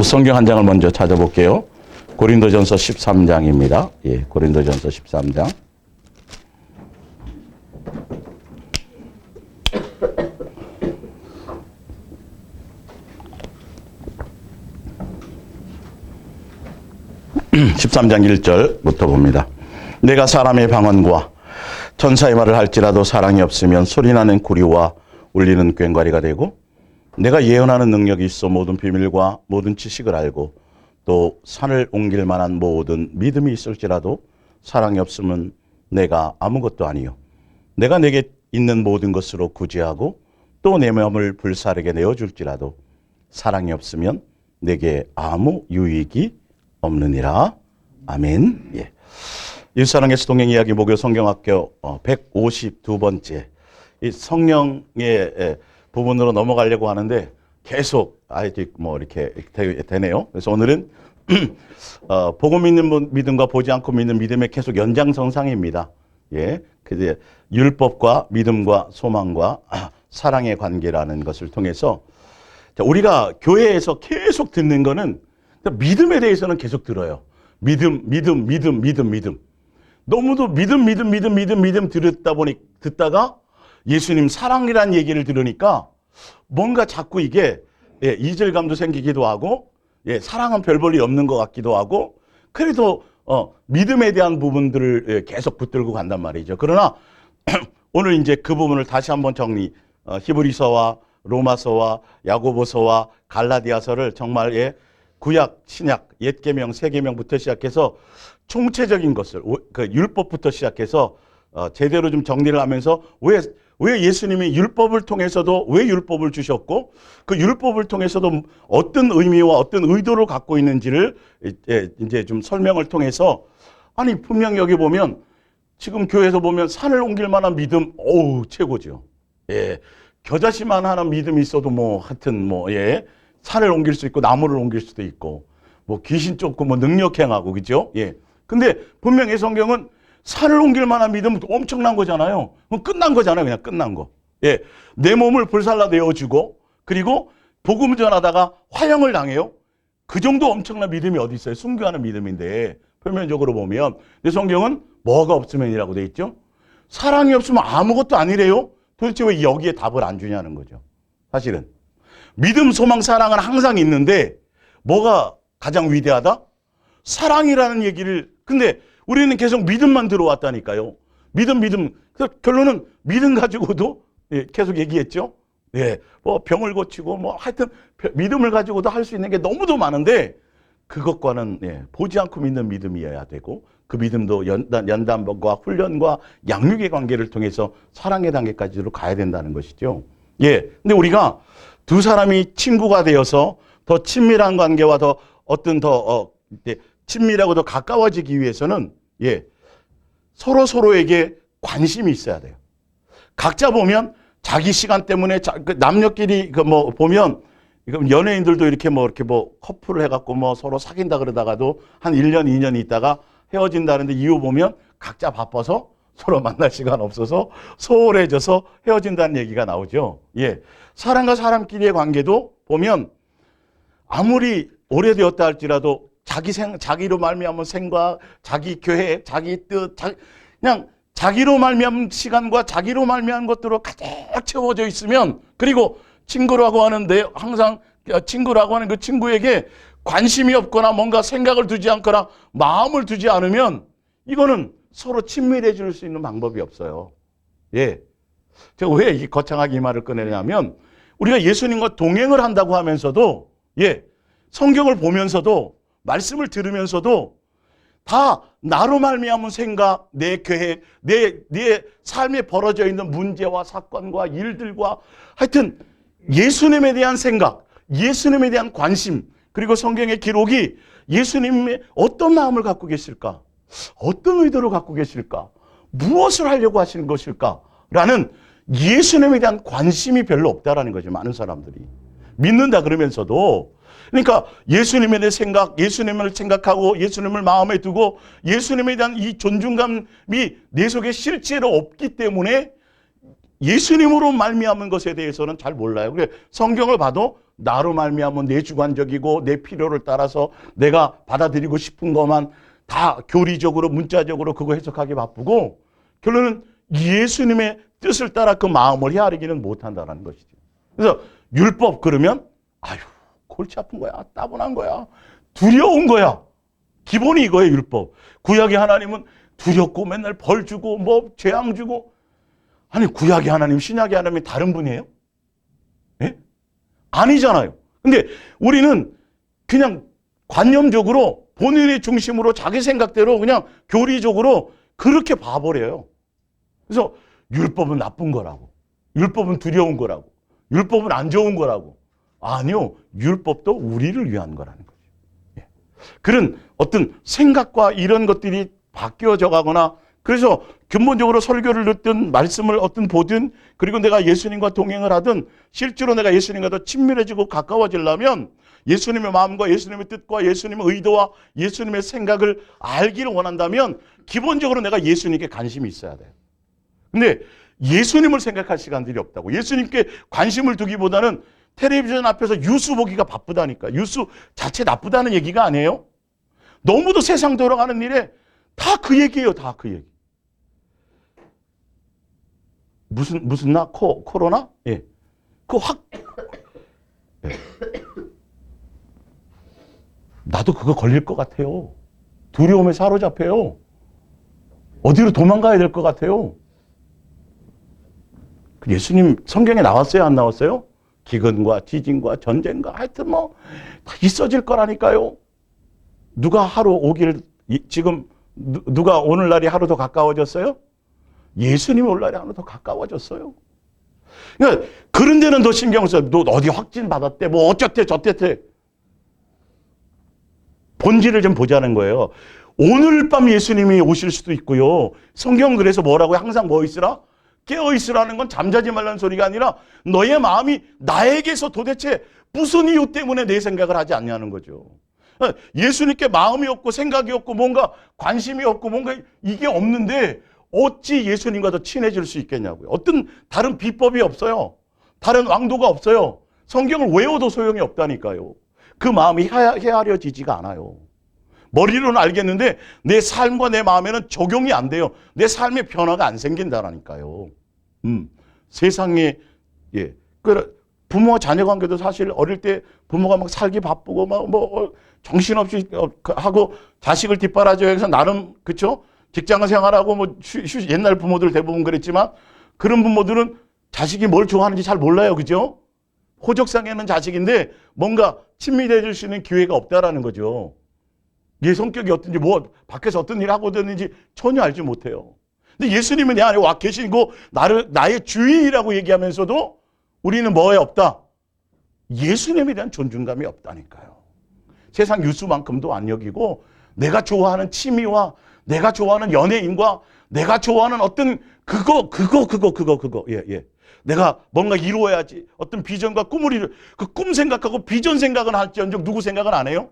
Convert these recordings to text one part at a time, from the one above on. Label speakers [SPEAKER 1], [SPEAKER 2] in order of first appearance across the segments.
[SPEAKER 1] 성경 한 장을 먼저 찾아볼게요. 고린도전서 13장입니다. 예, 고린도전서 13장. (13장) 1절부터 봅니다. 내가 사람의 방언과 천사의 말을 할지라도 사랑이 없으면 소리나는 구리와 울리는 꽹과리가 되고, 내가 예언하는 능력이 있어 모든 비밀과 모든 지식을 알고 또 산을 옮길 만한 모든 믿음이 있을지라도 사랑이 없으면 내가 아무것도 아니요 내가 내게 있는 모든 것으로 구제하고 또 내 마음을 불사르게 내어줄지라도 사랑이 없으면 내게 아무 유익이 없느니라. 아멘. 예. 일사랑에서 동행 이야기 목요 성경학교 152번째 이 성령의 부분으로 넘어가려고 하는데 계속 아직 뭐 이렇게 되네요. 그래서 오늘은 보고 믿는 믿음과 보지 않고 믿는 믿음의 계속 연장선상입니다. 예, 그 율법과 믿음과 소망과 사랑의 관계라는 것을 통해서 우리가 교회에서 계속 듣는 거는 믿음에 대해서는 계속 들어요. 믿음. 너무도 믿음 듣다가 예수님 사랑이란 얘기를 들으니까 뭔가 자꾸 이게 이질감도 생기기도 하고, 사랑은 별 볼 일 없는 것 같기도 하고, 그래도 믿음에 대한 부분들을 계속 붙들고 간단 말이죠. 그러나 오늘 이제 그 부분을 다시 한번 정리, 히브리서와 로마서와 야고보서와 갈라디아서를 정말 구약, 신약, 옛 계명, 새 계명부터 시작해서 총체적인 것을 그 율법부터 시작해서 제대로 좀 정리를 하면서 왜 예수님이 율법을 통해서도 왜 율법을 주셨고 그 율법을 통해서도 어떤 의미와 어떤 의도를 갖고 있는지를 이제 좀 설명을 통해서, 아니 분명히 여기 보면 지금 교회에서 보면 산을 옮길 만한 믿음, 어우 최고죠. 예, 겨자씨만 하는 믿음이 있어도 뭐 하여튼 산을 옮길 수 있고 나무를 옮길 수도 있고 뭐 귀신 쫓고 뭐 능력 행하고, 그죠? 예. 근데 분명히 성경은 산을 옮길 만한 믿음은 엄청난 거잖아요. 그럼 끝난 거잖아요. 그냥 끝난 거. 예. 내 몸을 불살라 내어주고, 그리고 복음 전하다가 화형을 당해요. 그 정도 엄청난 믿음이 어디 있어요? 순교하는 믿음인데, 표면적으로 보면. 근데 성경은 뭐가 없으면이라고 돼 있죠? 사랑이 없으면 아무것도 아니래요. 도대체 왜 여기에 답을 안 주냐는 거죠. 사실은. 믿음, 소망, 사랑은 항상 있는데 뭐가 가장 위대하다? 사랑이라는 얘기를, 근데 우리는 계속 믿음만 들어왔다니까요. 믿음. 그래서 결론은 믿음 가지고도 계속 얘기했죠. 뭐 병을 고치고 뭐 하여튼 믿음을 가지고도 할 수 있는 게 너무도 많은데 그것과는 보지 않고 믿는 믿음이어야 되고, 그 믿음도 연단과 훈련과 양육의 관계를 통해서 사랑의 단계까지로 가야 된다는 것이죠. 근데 우리가 두 사람이 친구가 되어서 더 친밀한 관계와 더 친밀하고 더 가까워지기 위해서는 서로에게 관심이 있어야 돼요. 각자 보면 자기 시간 때문에 남녀끼리 보면 연예인들도 이렇게 커플을 해갖고 서로 사귄다 그러다가도 한 1년, 2년 있다가 헤어진다는데 이유 보면 각자 바빠서 서로 만날 시간 없어서 소홀해져서 헤어진다는 얘기가 나오죠. 사람과 사람끼리의 관계도 보면 아무리 오래되었다 할지라도 자기로 말미암은 생각, 자기 계획, 자기 뜻, 그냥 자기로 말미암은 시간과 자기로 말미암은 것들로 가득 채워져 있으면, 그리고 친구라고 하는데 항상 친구라고 하는 그 친구에게 관심이 없거나 뭔가 생각을 두지 않거나 마음을 두지 않으면 이거는 서로 친밀해질 수 있는 방법이 없어요. 제가 왜 이 거창하게 이 말을 꺼내냐면, 우리가 예수님과 동행을 한다고 하면서도 성경을 보면서도 말씀을 들으면서도 다 나로 말미암은 생각, 내 계획, 내 삶에 벌어져 있는 문제와 사건과 일들과 하여튼 예수님에 대한 생각, 예수님에 대한 관심, 그리고 성경의 기록이 예수님의 어떤 마음을 갖고 계실까? 어떤 의도를 갖고 계실까? 무엇을 하려고 하시는 것일까? 라는 예수님에 대한 관심이 별로 없다라는 거죠. 많은 사람들이. 믿는다 그러면서도. 그러니까 예수님에 대한 생각, 예수님을 생각하고 예수님을 마음에 두고 예수님에 대한 이 존중감이 내 속에 실제로 없기 때문에 예수님으로 말미암은 것에 대해서는 잘 몰라요. 그래 성경을 봐도 나로 말미암아 내 주관적이고 내 필요를 따라서 내가 받아들이고 싶은 것만 다 교리적으로 문자적으로 그거 해석하기 바쁘고 결론은 예수님의 뜻을 따라 그 마음을 헤아리기는 못한다는 것이죠. 그래서 율법 그러면 아유 골치 아픈 거야, 따분한 거야, 두려운 거야. 기본이 이거예요. 율법. 구약의 하나님은 두렵고 맨날 벌 주고 뭐 재앙 주고. 아니 구약의 하나님 신약의 하나님이 다른 분이에요? 예? 아니잖아요. 근데 우리는 그냥 관념적으로 본인의 중심으로 자기 생각대로 그냥 교리적으로 그렇게 봐버려요. 그래서 율법은 나쁜 거라고, 율법은 두려운 거라고, 율법은 안 좋은 거라고. 아니요. 율법도 우리를 위한 거라는 거죠. 예. 그런 어떤 생각과 이런 것들이 바뀌어져 가거나 그래서 근본적으로 설교를 듣든 말씀을 어떤 보든 그리고 내가 예수님과 동행을 하든 실제로 내가 예수님과 더 친밀해지고 가까워지려면 예수님의 마음과 예수님의 뜻과 예수님의 의도와 예수님의 생각을 알기를 원한다면 기본적으로 내가 예수님께 관심이 있어야 돼요. 근데 예수님을 생각할 시간들이 없다고. 예수님께 관심을 두기보다는 텔레비전 앞에서 뉴스 보기가 바쁘다니까. 뉴스 자체 나쁘다는 얘기가 아니에요. 너무도 세상 돌아가는 일에 다 그 얘기예요. 다 그 얘기. 무슨 나? 코로나? 예. 예. 나도 그거 걸릴 것 같아요. 두려움에 사로잡혀요. 어디로 도망가야 될 것 같아요. 예수님 성경에 나왔어요? 안 나왔어요? 기근과 지진과 전쟁과 하여튼 뭐 다 있어질 거라니까요. 누가 하루 오길 지금 누가 오늘날이 하루 더 가까워졌어요? 예수님이 오늘날이 하루 더 가까워졌어요. 그러니까 그런 데는 더 신경 써요. 너 어디 확진 받았대? 뭐 어쩌대 저쩌대. 본질을 좀 보자는 거예요. 오늘 밤 예수님이 오실 수도 있고요. 성경 그래서 뭐라고요? 항상 뭐 있으라? 깨어 있으라는 건 잠자지 말라는 소리가 아니라 너의 마음이 나에게서 도대체 무슨 이유 때문에 내 생각을 하지 않냐는 거죠. 예수님께 마음이 없고 생각이 없고 뭔가 관심이 없고 뭔가 이게 없는데 어찌 예수님과 더 친해질 수 있겠냐고요. 어떤 다른 비법이 없어요. 다른 왕도가 없어요. 성경을 외워도 소용이 없다니까요. 그 마음이 헤아려지지가 않아요. 머리로는 알겠는데 내 삶과 내 마음에는 적용이 안 돼요. 내 삶의 변화가 안 생긴다라니까요. 세상에 예. 부모와 자녀 관계도 사실 어릴 때 부모가 막 살기 바쁘고 막 뭐 정신없이 하고 자식을 뒷바라지해서 해서 나름 그렇죠? 직장 생활하고 뭐 옛날 부모들 대부분 그랬지만 그런 부모들은 자식이 뭘 좋아하는지 잘 몰라요. 그죠? 호적상에는 자식인데 뭔가 친밀해질 수 있는 기회가 없다라는 거죠. 얘 성격이 어떤지 뭐 밖에서 어떤 일을 하고 있는지 전혀 알지 못해요. 근데 예수님은 내 안에 와 계시고 나의 주인이라고 얘기하면서도 우리는 뭐에 없다? 예수님에 대한 존중감이 없다니까요. 세상 뉴스만큼도 안 여기고 내가 좋아하는 취미와 내가 좋아하는 연예인과 내가 좋아하는 어떤 그거 예. 내가 뭔가 이루어야지 어떤 비전과 꿈을 이루 그 꿈 생각하고 비전 생각은 할지언정 누구 생각은 안 해요?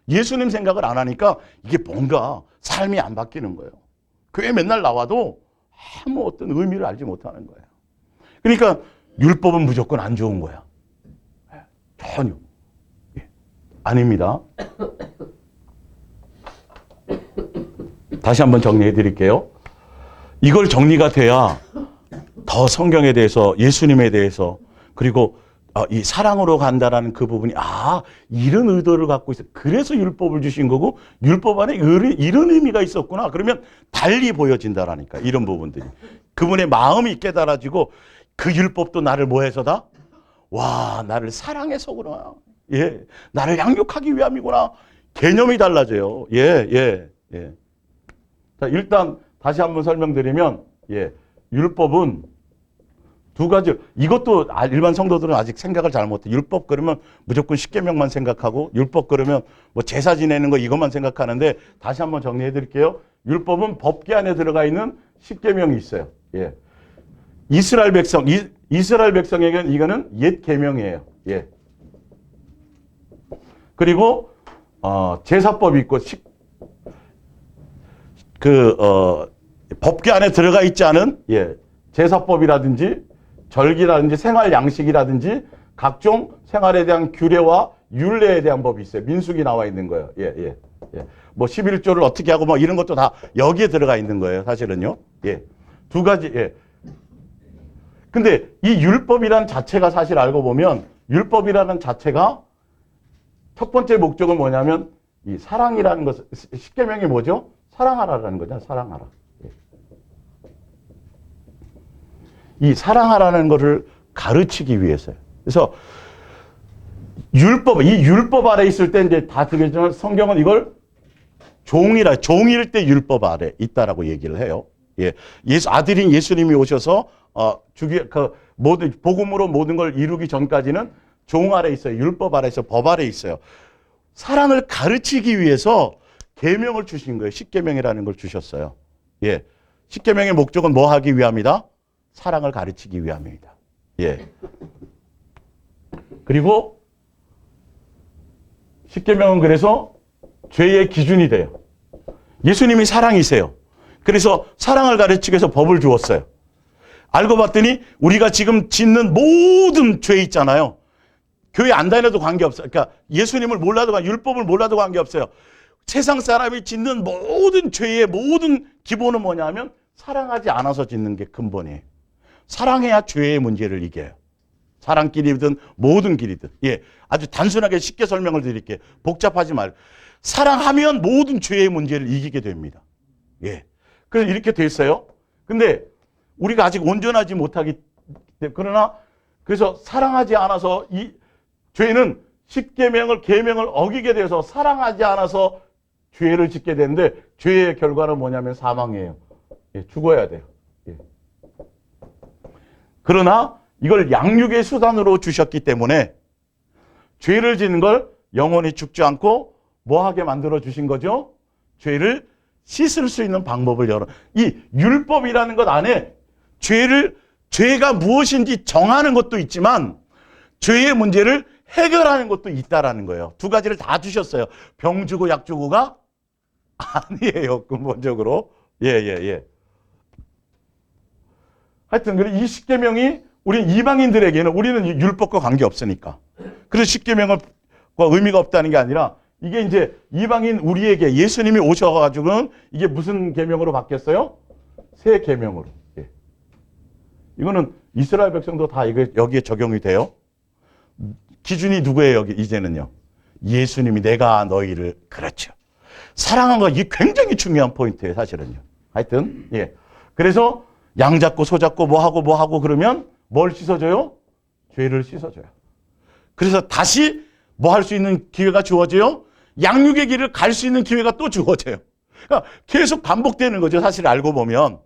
[SPEAKER 1] 예수님 생각을 안 하니까 이게 뭔가 삶이 안 바뀌는 거예요. 교회 맨날 나와도 아무 어떤 의미를 알지 못하는 거예요. 그러니까 율법은 무조건 안 좋은 거야. 전혀. 아닙니다. 다시 한번 정리해 드릴게요. 이걸 정리가 돼야 더 성경에 대해서 예수님에 대해서 그리고 이 사랑으로 간다라는 그 부분이 이런 의도를 갖고 있어. 그래서 율법을 주신 거고 율법 안에 이런 의미가 있었구나. 그러면 달리 보여진다라니까. 이런 부분들이. 그분의 마음이 깨달아지고 그 율법도 나를 뭐 해서다? 와, 나를 사랑해서구나. 예. 나를 양육하기 위함이구나. 개념이 달라져요. 예. 자, 일단 다시 한번 설명드리면 율법은 두 가지. 이것도 일반 성도들은 아직 생각을 잘 못해. 율법 그러면 무조건 십계명만 생각하고 율법 그러면 뭐 제사 지내는 거 이것만 생각하는데 다시 한번 정리해 드릴게요. 율법은 법계 안에 들어가 있는 십계명이 있어요. 예. 이스라엘 백성에게는 이거는 옛 계명이에요. 예. 그리고 제사법이 있고 법계 안에 들어가 있지 않은 제사법이라든지 절기라든지 생활 양식이라든지 각종 생활에 대한 규례와 율례에 대한 법이 있어요. 민수기 나와 있는 거예요. 예, 예, 예. 뭐 11조를 어떻게 하고 뭐 이런 것도 다 여기에 들어가 있는 거예요. 사실은요. 예. 두 가지, 예. 근데 이 율법이란 자체가 사실 알고 보면 율법이라는 자체가 첫 번째 목적은 뭐냐면 이 사랑이라는 것, 십계명이 뭐죠? 사랑하라라는 거잖아요. 사랑하라. 예. 이 사랑하라는 것을 가르치기 위해서요. 그래서 이 율법 아래 있을 때 이제 다 되겠지만 성경은 이걸 종일 때 율법 아래 있다라고 얘기를 해요. 예. 아들인 예수님이 오셔서 모든 복음으로 모든 걸 이루기 전까지는 종 아래 있어요. 율법 아래 있어요. 법 아래 있어요. 사랑을 가르치기 위해서 계명을 주신 거예요. 십계명이라는 걸 주셨어요. 예. 십계명의 목적은 뭐 하기 위함이다? 사랑을 가르치기 위함입니다. 예. 그리고 십계명은 그래서 죄의 기준이 돼요. 예수님이 사랑이세요. 그래서 사랑을 가르치기 위해서 법을 주었어요. 알고 봤더니 우리가 지금 짓는 모든 죄 있잖아요. 교회 안 다녀도 관계없어요. 그러니까 예수님을 몰라도 율법을 몰라도 관계없어요. 세상 사람이 짓는 모든 죄의 모든 기본은 뭐냐면 사랑하지 않아서 짓는 게 근본이에요. 사랑해야 죄의 문제를 이겨요. 사랑끼리든 모든 길이든. 예, 아주 단순하게 쉽게 설명을 드릴게요. 복잡하지 말고. 사랑하면 모든 죄의 문제를 이기게 됩니다. 예. 그래서 이렇게 돼 있어요. 근데 우리가 아직 온전하지 못하기 때문에 그러나 그래서 사랑하지 않아서 이 죄는 계명을 어기게 돼서 사랑하지 않아서 죄를 짓게 되는데 죄의 결과는 뭐냐면 사망이에요. 예, 죽어야 돼요. 예. 그러나 이걸 양육의 수단으로 주셨기 때문에 죄를 짓는 걸 영원히 죽지 않고 뭐하게 만들어 주신 거죠? 죄를 씻을 수 있는 방법을 이 율법이라는 것 안에 죄가 무엇인지 정하는 것도 있지만 죄의 문제를 해결하는 것도 있다라는 거예요. 두 가지를 다 주셨어요. 병 주고 약 주고가 아니에요. 근본적으로. 예. 하여튼 이 십계명이 우리 이방인들에게는 우리는 율법과 관계없으니까. 그래서 십계명과 의미가 없다는 게 아니라 이게 이제 이방인 우리에게 예수님이 오셔가지고는 이게 무슨 계명으로 바뀌었어요? 새 계명으로. 예. 이거는 이스라엘 백성도 다 여기에 적용이 돼요. 기준이 누구예요, 여기 이제는요? 예수님이 내가 너희를 그렇죠. 사랑한 거 이게 굉장히 중요한 포인트예요, 사실은요. 하여튼 예. 그래서 양 잡고 소 잡고 뭐 하고 그러면 뭘 씻어줘요? 죄를 씻어줘요. 그래서 다시 뭐 할 수 있는 기회가 주어져요? 양육의 길을 갈 수 있는 기회가 또 주어져요. 그러니까 계속 반복되는 거죠. 사실 알고 보면.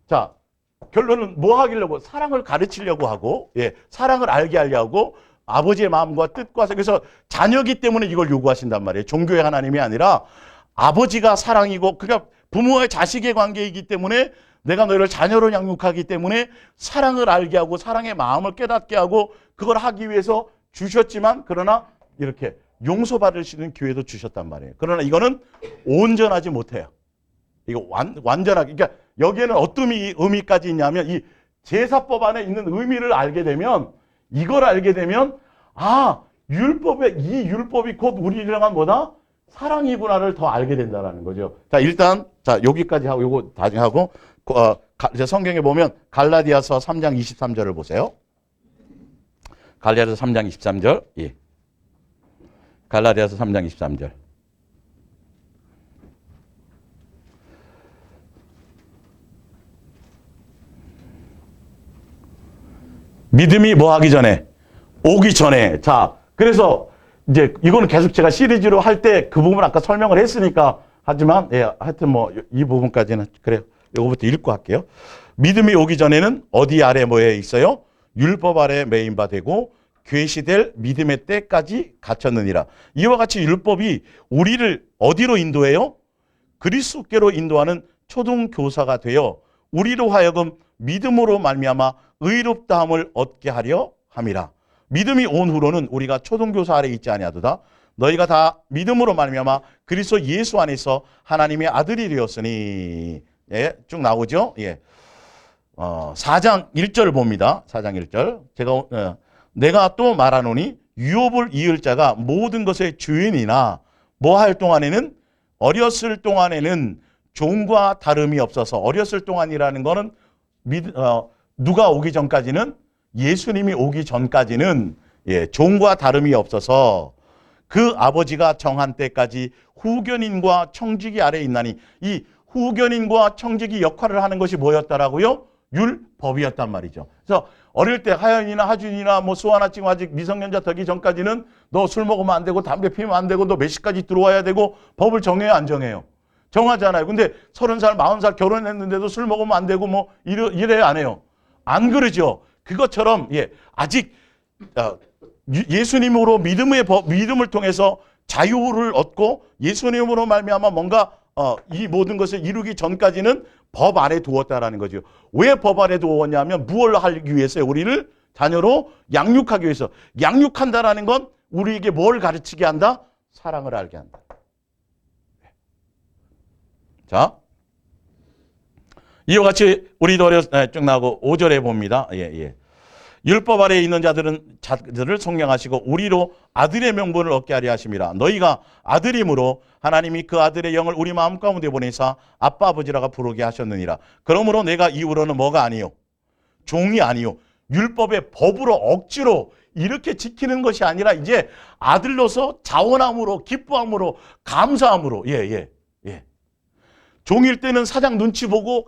[SPEAKER 1] 자, 결론은 뭐 하려고? 사랑을 가르치려고 하고, 예, 사랑을 알게 하려고 아버지의 마음과 뜻과 그래서 자녀기 때문에 이걸 요구하신단 말이에요. 종교의 하나님이 아니라 아버지가 사랑이고, 그러니까 부모와 자식의 관계이기 때문에 내가 너희를 자녀로 양육하기 때문에 사랑을 알게 하고 사랑의 마음을 깨닫게 하고 그걸 하기 위해서 주셨지만 그러나 이렇게 용서받을 수 있는 기회도 주셨단 말이에요. 그러나 이거는 온전하지 못해요. 이거 완전하게. 그러니까 여기에는 어떤 의미까지 있냐면 이 제사법 안에 있는 의미를 알게 되면 이걸 알게 되면 이 율법이 곧 우리랑 뭐다? 사랑이구나를 더 알게 된다는 거죠. 자, 일단 여기까지 하고 요거 다시 하고 성경에 보면 갈라디아서 3장 23절을 보세요. 갈라디아서 3장 23절. 예. 갈라디아서 3장 23절. 믿음이 뭐 하기 전에? 오기 전에. 자, 그래서 이제 이거는 계속 제가 시리즈로 할 때 그 부분 아까 설명을 했으니까 하지만 예, 하여튼 뭐 이 부분까지는 그래요. 이거부터 읽고 할게요. 믿음이 오기 전에는 어디 아래 뭐에 있어요? 율법 아래 매인 바 되고 계시될 믿음의 때까지 갇혔느니라. 이와 같이 율법이 우리를 어디로 인도해요? 그리스도께로 인도하는 초등교사가 되어 우리로 하여금 믿음으로 말미암아 의롭다함을 얻게 하려 함이라. 믿음이 온 후로는 우리가 초등교사 아래 있지 아니하도다. 너희가 다 믿음으로 말미암아 그리스도 예수 안에서 하나님의 아들이 되었으니. 예, 쭉 나오죠. 예. 4장 1절 봅니다. 4장 1절. 제가 내가 또 말하노니 유업을 이을 자가 모든 것의 주인이나 뭐 할 동안에는 어렸을 동안에는 종과 다름이 없어서 어렸을 동안이라는 거는 누가 오기 전까지는 예수님이 오기 전까지는 종과 다름이 없어서 그 아버지가 정한 때까지 후견인과 청지기 아래에 있나니 이 후견인과 청지기 역할을 하는 것이 뭐였다라고요? 율법이었단 말이죠. 그래서 어릴 때 하연이나 하준이나 뭐 수아나 지금 아직 미성년자 되기 전까지는 너 술 먹으면 안 되고 담배 피우면 안 되고 너 몇 시까지 들어와야 되고 법을 정해요 안 정해요? 정하잖아요. 근데 30살 40살 결혼했는데도 술 먹으면 안 되고 뭐 이래요 안 해요? 안 그러죠. 그것처럼 아직 예수님으로 믿음을 통해서 자유를 얻고 예수님으로 말미암아 뭔가 이 모든 것을 이루기 전까지는 법 아래 두었다라는 거죠. 왜 법 아래 두었냐면 무엇을 하기 위해서요? 우리를 자녀로 양육하기 위해서. 양육한다라는 건 우리에게 뭘 가르치게 한다? 사랑을 알게 한다. 자, 이와 같이 우리도 쭉 나오고 5절에 봅니다. 율법 아래에 있는 자들을 속량하시고 우리로 아들의 명분을 얻게 하려 하심이라. 너희가 아들임으로 하나님이 그 아들의 영을 우리 마음 가운데 보내사 아빠 아버지라고 부르게 하셨느니라. 그러므로 내가 이후로는 뭐가 아니요? 종이 아니요. 율법의 법으로 억지로 이렇게 지키는 것이 아니라 이제 아들로서 자원함으로 기뻐함으로 감사함으로 종일 때는 사장 눈치 보고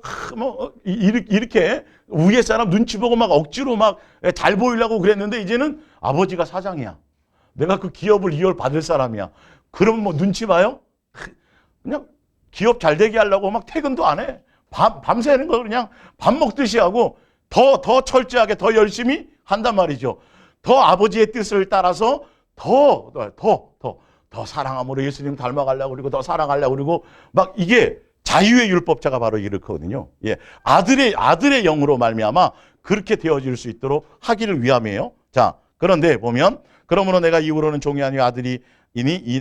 [SPEAKER 1] 이렇게 위에 사람 눈치 보고 막 억지로 막 잘 보이려고 그랬는데 이제는 아버지가 사장이야. 내가 그 기업을 이어받을 사람이야. 그럼 뭐 눈치 봐요? 그냥 기업 잘 되게 하려고 막 퇴근도 안 해. 밤새는 거 그냥 밥 먹듯이 하고 더 철저하게 더 열심히 한단 말이죠. 더 아버지의 뜻을 따라서 더 사랑함으로 예수님 닮아가려고 그러고 더 사랑하려고 그러고 막 이게 자유의 율법자가 바로 이렇거든요. 아들의 영으로 말미암아 그렇게 되어질 수 있도록 하기를 위함이에요. 자, 그런데 보면 그러므로 내가 이후로는 종이 아니요 아들이니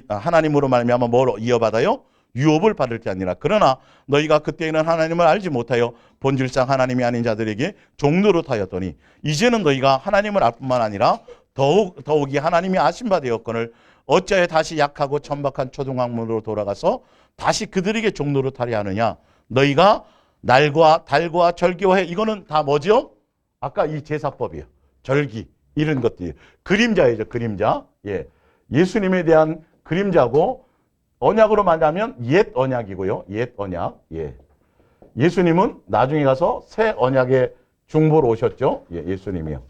[SPEAKER 1] 하나님으로 말미암아 뭐로 이어받아요? 유업을 받을 게 아니라. 그러나 너희가 그때에는 하나님을 알지 못하여 본질상 하나님이 아닌 자들에게 종노릇하였더니 이제는 너희가 하나님을 알 뿐만 아니라 더욱이 하나님이 아신 바 되었거늘 어찌하여 다시 약하고 천박한 초등학문으로 돌아가서 다시 그들에게 종노릇하려 하느냐. 너희가 날과 달과 절기와 해 이거는 다 뭐죠? 아까 이 제사법이에요. 절기 이런 것들이 그림자이죠. 그림자. 예수님에 대한 그림자고 언약으로 말하면 옛 언약이고요. 옛 언약. 예수님은 나중에 가서 새 언약의 중보로 오셨죠. 예수님이요.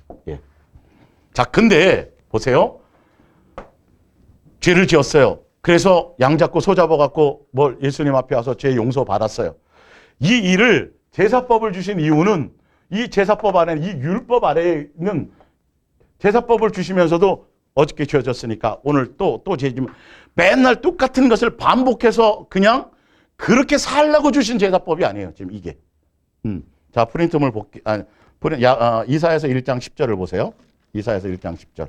[SPEAKER 1] 자, 근데 보세요. 죄를 지었어요. 그래서 양 잡고 소 잡아갖고 예수님 앞에 와서 죄 용서 받았어요. 이 일을 제사법을 주신 이유는 이 제사법 안에 이 율법 아래에 있는 제사법을 주시면서도 어저께 지어졌으니까 오늘 또 죄지면 맨날 똑같은 것을 반복해서 그냥 그렇게 살라고 주신 제사법이 아니에요. 지금 이게. 자, 프린트물 이사야서 1장 10절을 보세요. 이사야서 1장 10절.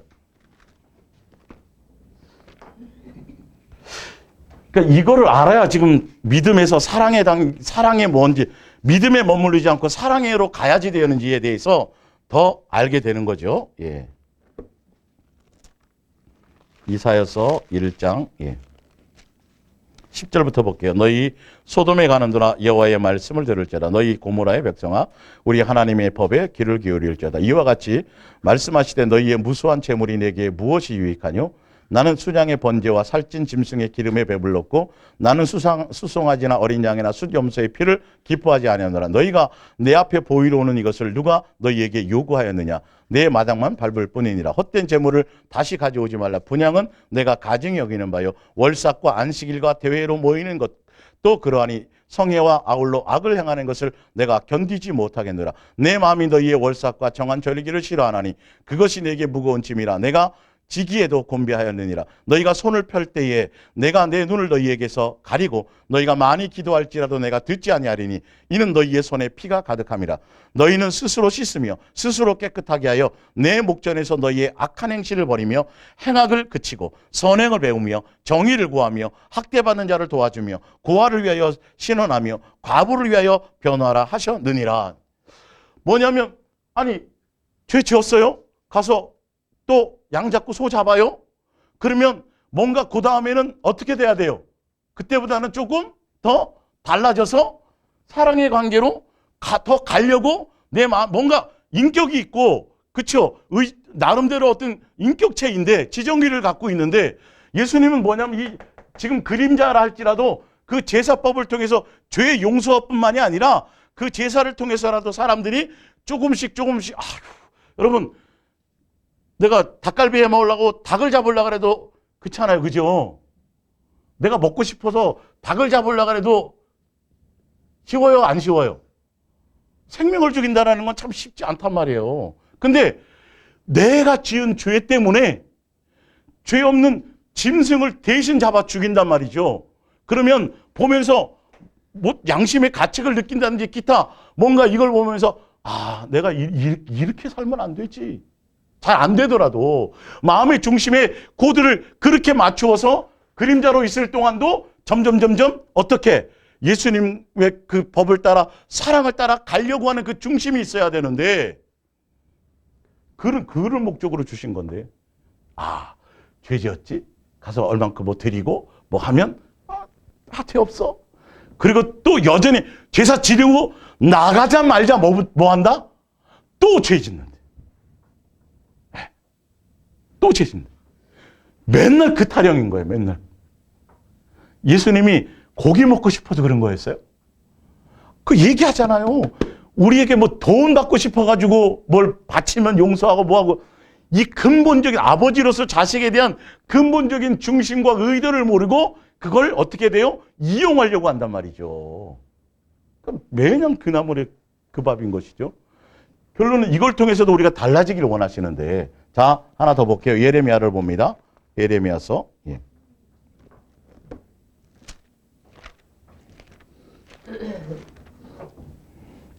[SPEAKER 1] 그러니까 이거를 알아야 지금 믿음에서 사랑에 뭔지, 믿음에 머무르지 않고 사랑으로 가야지 되는지에 대해서 더 알게 되는 거죠. 이사야서 1장 10절부터 볼게요. 너희 소돔에 가는도나 여호와의 말씀을 들을지어다. 너희 고모라의 백성아 우리 하나님의 법에 귀를 기울일지어다. 이와 같이 말씀하시되 너희의 무수한 재물이 내게 무엇이 유익하뇨? 나는 순양의 번제와 살찐 짐승의 기름에 배불렀고 나는 수송아지나 어린 양이나 숫염소의 피를 기뻐하지 아니하노라. 너희가 내 앞에 보이러 오는 이것을 누가 너희에게 요구하였느냐? 내 마당만 밟을 뿐이니라. 헛된 재물을 다시 가져오지 말라. 분향은 내가 가증히 여기는 바요. 월삭과 안식일과 대회로 모이는 것 또 그러하니 성회와 아울러 악을 행하는 것을 내가 견디지 못하겠노라. 내 마음이 너희의 월삭과 정한 절기를 싫어하나니 그것이 내게 무거운 짐이라. 내가 지기에도 곤비하였느니라. 너희가 손을 펼 때에 내가 내 눈을 너희에게서 가리고 너희가 많이 기도할지라도 내가 듣지 아니하리니 이는 너희의 손에 피가 가득함이라. 너희는 스스로 씻으며 스스로 깨끗하게 하여 내 목전에서 너희의 악한 행실을 버리며 행악을 그치고 선행을 배우며 정의를 구하며 학대받는 자를 도와주며 고아를 위하여 신원하며 과부를 위하여 변호하라 하셨느니라. 뭐냐면 아니 죄 지었어요? 가서 또 양 잡고 소 잡아요? 그러면 뭔가 그 다음에는 어떻게 돼야 돼요? 그때보다는 조금 더 달라져서 사랑의 관계로 더 가려고 내 마음, 뭔가 인격이 있고, 그쵸? 나름대로 어떤 인격체인데, 지정기를 갖고 있는데, 예수님은 뭐냐면 지금 그림자라 할지라도 그 제사법을 통해서 죄의 용서뿐만이 아니라 그 제사를 통해서라도 사람들이 조금씩, 여러분, 내가 닭갈비 해 먹으려고 닭을 잡으려고 해도 그렇잖아요. 그죠? 내가 먹고 싶어서 닭을 잡으려고 해도 쉬워요? 안 쉬워요? 생명을 죽인다는 건 참 쉽지 않단 말이에요. 근데 내가 지은 죄 때문에 죄 없는 짐승을 대신 잡아 죽인단 말이죠. 그러면 보면서 뭐 양심의 가책을 느낀다든지 기타 뭔가 이걸 보면서 내가 이렇게 살면 안 되지. 잘 안 되더라도 마음의 중심에 코드를 그렇게 맞추어서 그림자로 있을 동안도 점점 어떻게 예수님의 그 법을 따라 사랑을 따라 가려고 하는 그 중심이 있어야 되는데 그를 목적으로 주신 건데 죄 지었지? 가서 얼만큼 뭐 드리고 뭐 하면 하태 없어. 그리고 또 여전히 제사 지르고 나가자 말자 뭐 한다? 또 죄 짓는데. 또 죄 짓는데. 맨날 그 타령인 거예요. 맨날. 예수님이 고기 먹고 싶어서 그런 거였어요? 그 얘기하잖아요. 우리에게 뭐 돈 받고 싶어가지고 뭘 바치면 용서하고 뭐하고 이 근본적인 아버지로서 자식에 대한 근본적인 중심과 의도를 모르고 그걸 어떻게 돼요? 이용하려고 한단 말이죠. 매년 그 나물의 그 밥인 것이죠. 결론은 이걸 통해서도 우리가 달라지기를 원하시는데 자 하나 더 볼게요. 예레미야를 봅니다. 예레미야서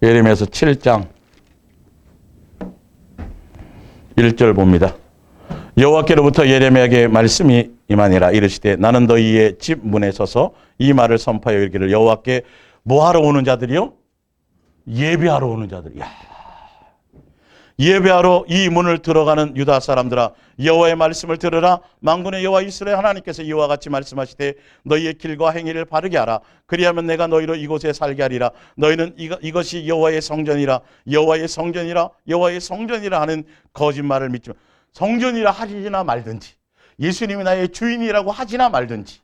[SPEAKER 1] 예레미야서 7장 1절 봅니다. 여호와께로부터 예레미야에게 말씀이 임하니라. 이르시되 나는 너희의 집 문에 서서 이 말을 선포하여 이르기를 여호와께 뭐하러 오는 자들이요? 예배하러 오는 자들. 예배하러 이 문을 들어가는 유다 사람들아 여호와의 말씀을 들으라. 만군의 여호와 이스라엘 하나님께서 이와 같이 말씀하시되 너희의 길과 행위를 바르게 하라. 그리하면 내가 너희로 이곳에 살게 하리라. 너희는 이것이 여호와의 성전이라 여호와의 성전이라 여호와의 성전이라 하는 거짓말을 믿지 마. 성전이라 하지나 말든지 예수님이 나의 주인이라고 하지나 말든지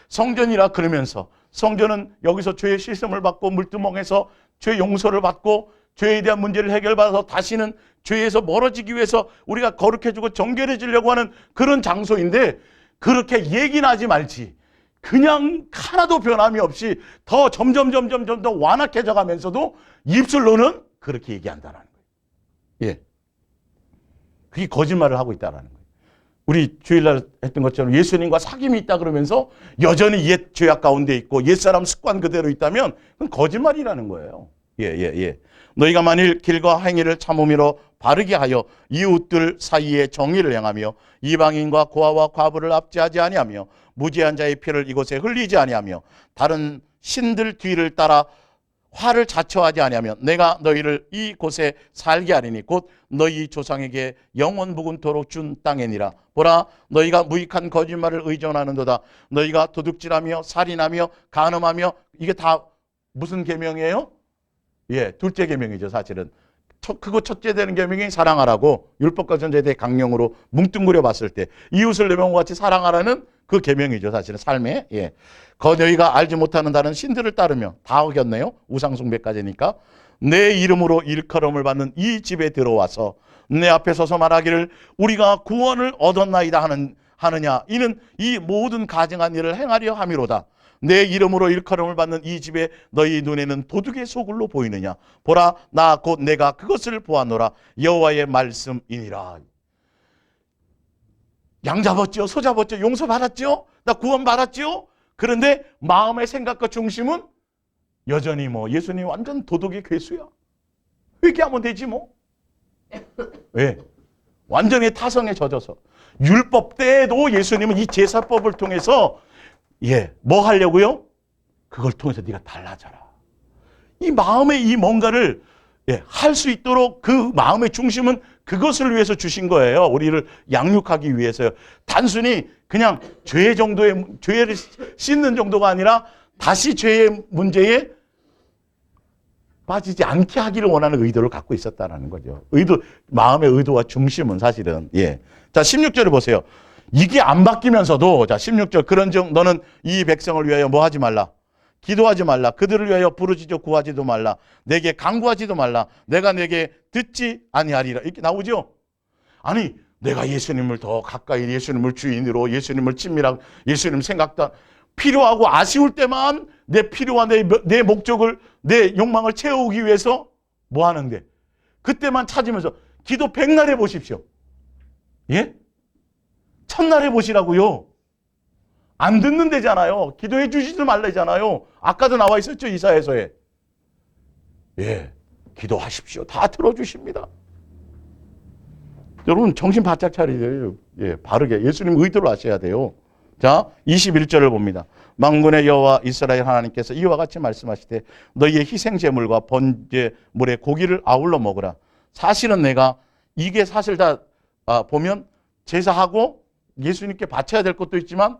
[SPEAKER 1] 성전이라 그러면서 성전은 여기서 죄의 씻음을 받고 물두멍에서 죄 용서를 받고 죄에 대한 문제를 해결받아서 다시는 죄에서 멀어지기 위해서 우리가 거룩해지고 정결해지려고 하는 그런 장소인데 그렇게 얘기는 하지 말지 그냥 하나도 변함이 없이 더 점점 더 완악해져 가면서도 입술로는 그렇게 얘기한다는 거예요. 그게 거짓말을 하고 있다는 거예요. 우리 주일날 했던 것처럼 예수님과 사귐이 있다 그러면서 여전히 옛 죄악 가운데 있고 옛사람 습관 그대로 있다면 그건 거짓말이라는 거예요. 너희가 만일 길과 행위를 참음으로 바르게 하여 이웃들 사이에 정의를 행하며 이방인과 고아와 과부를 압제하지 아니하며 무죄한 자의 피를 이곳에 흘리지 아니하며 다른 신들 뒤를 따라 화를 자초하지 아니하며 내가 너희를 이곳에 살게 하리니 곧 너희 조상에게 영원 무궁토록 준 땅이니라. 보라 너희가 무익한 거짓말을 의존하는도다. 너희가 도둑질하며 살인하며 간음하며 이게 다 무슨 계명이에요? 둘째 계명이죠. 사실은 크고 첫째 되는 계명이 사랑하라고 율법과 전제에 대해 강령으로 뭉뚱그려 봤을 때 이웃을 내 몸과 같이 사랑하라는 그 계명이죠. 사실은 삶에. 너희가 알지 못하는 다른 신들을 따르며 다 어겼네요. 우상숭배까지니까 내 이름으로 일컬음을 받는 이 집에 들어와서 내 앞에 서서 말하기를 우리가 구원을 얻었나이다 하느냐. 이는 이 모든 가증한 일을 행하려 함이로다. 내 이름으로 일컬음을 받는 이 집에 너희 눈에는 도둑의 소굴로 보이느냐. 보라 나 곧 내가 그것을 보았노라. 여호와의 말씀이니라. 양 잡았죠? 소 잡았죠? 용서 받았죠? 나 구원 받았죠? 그런데 마음의 생각과 중심은 여전히 예수님 완전 도둑의 괴수야. 회개하면 되지 뭐. 왜? 완전히 타성에 젖어서. 율법 때에도 예수님은 이 제사법을 통해서 뭐 하려고요? 그걸 통해서 네가 달라져라. 이 마음의 이 뭔가를 할 수 있도록 그 마음의 중심은 그것을 위해서 주신 거예요. 우리를 양육하기 위해서요. 단순히 그냥 죄를 씻는 정도가 아니라 다시 죄의 문제에 빠지지 않게 하기를 원하는 의도를 갖고 있었다는 거죠. 마음의 의도와 중심은 사실은. 예. 자, 16절을 보세요. 이게 안 바뀌면서도, 자, 16절. 그런즉 너는 이 백성을 위하여 뭐 하지 말라? 기도하지 말라. 그들을 위하여 부르짖어 구하지도 말라. 내게 간구하지도 말라. 내가 내게 듣지 아니하리라. 이렇게 나오죠? 아니, 내가 예수님을 더 가까이, 예수님을 주인으로, 예수님을 친밀하고, 예수님 생각도 필요하고 아쉬울 때만 내 필요와 내 목적을, 내 욕망을 채우기 위해서 뭐 하는데? 그때만 찾으면서 기도 백날 해보십시오. 예? 첫날 해보시라고요. 안 듣는 데잖아요. 기도해 주지도 말라잖아요. 아까도 나와 있었죠, 이사야서에. 예, 기도하십시오. 다 들어주십니다. 여러분 정신 바짝 차리세요. 예, 바르게 예수님 의도를 아셔야 돼요. 자, 21절을 봅니다. 만군의 여호와 이스라엘 하나님께서 이와 같이 말씀하시되 너희의 희생 제물과 번제물의 고기를 아울러 먹으라. 사실은 내가 이게 사실 다 보면 제사하고 예수님께 바쳐야 될 것도 있지만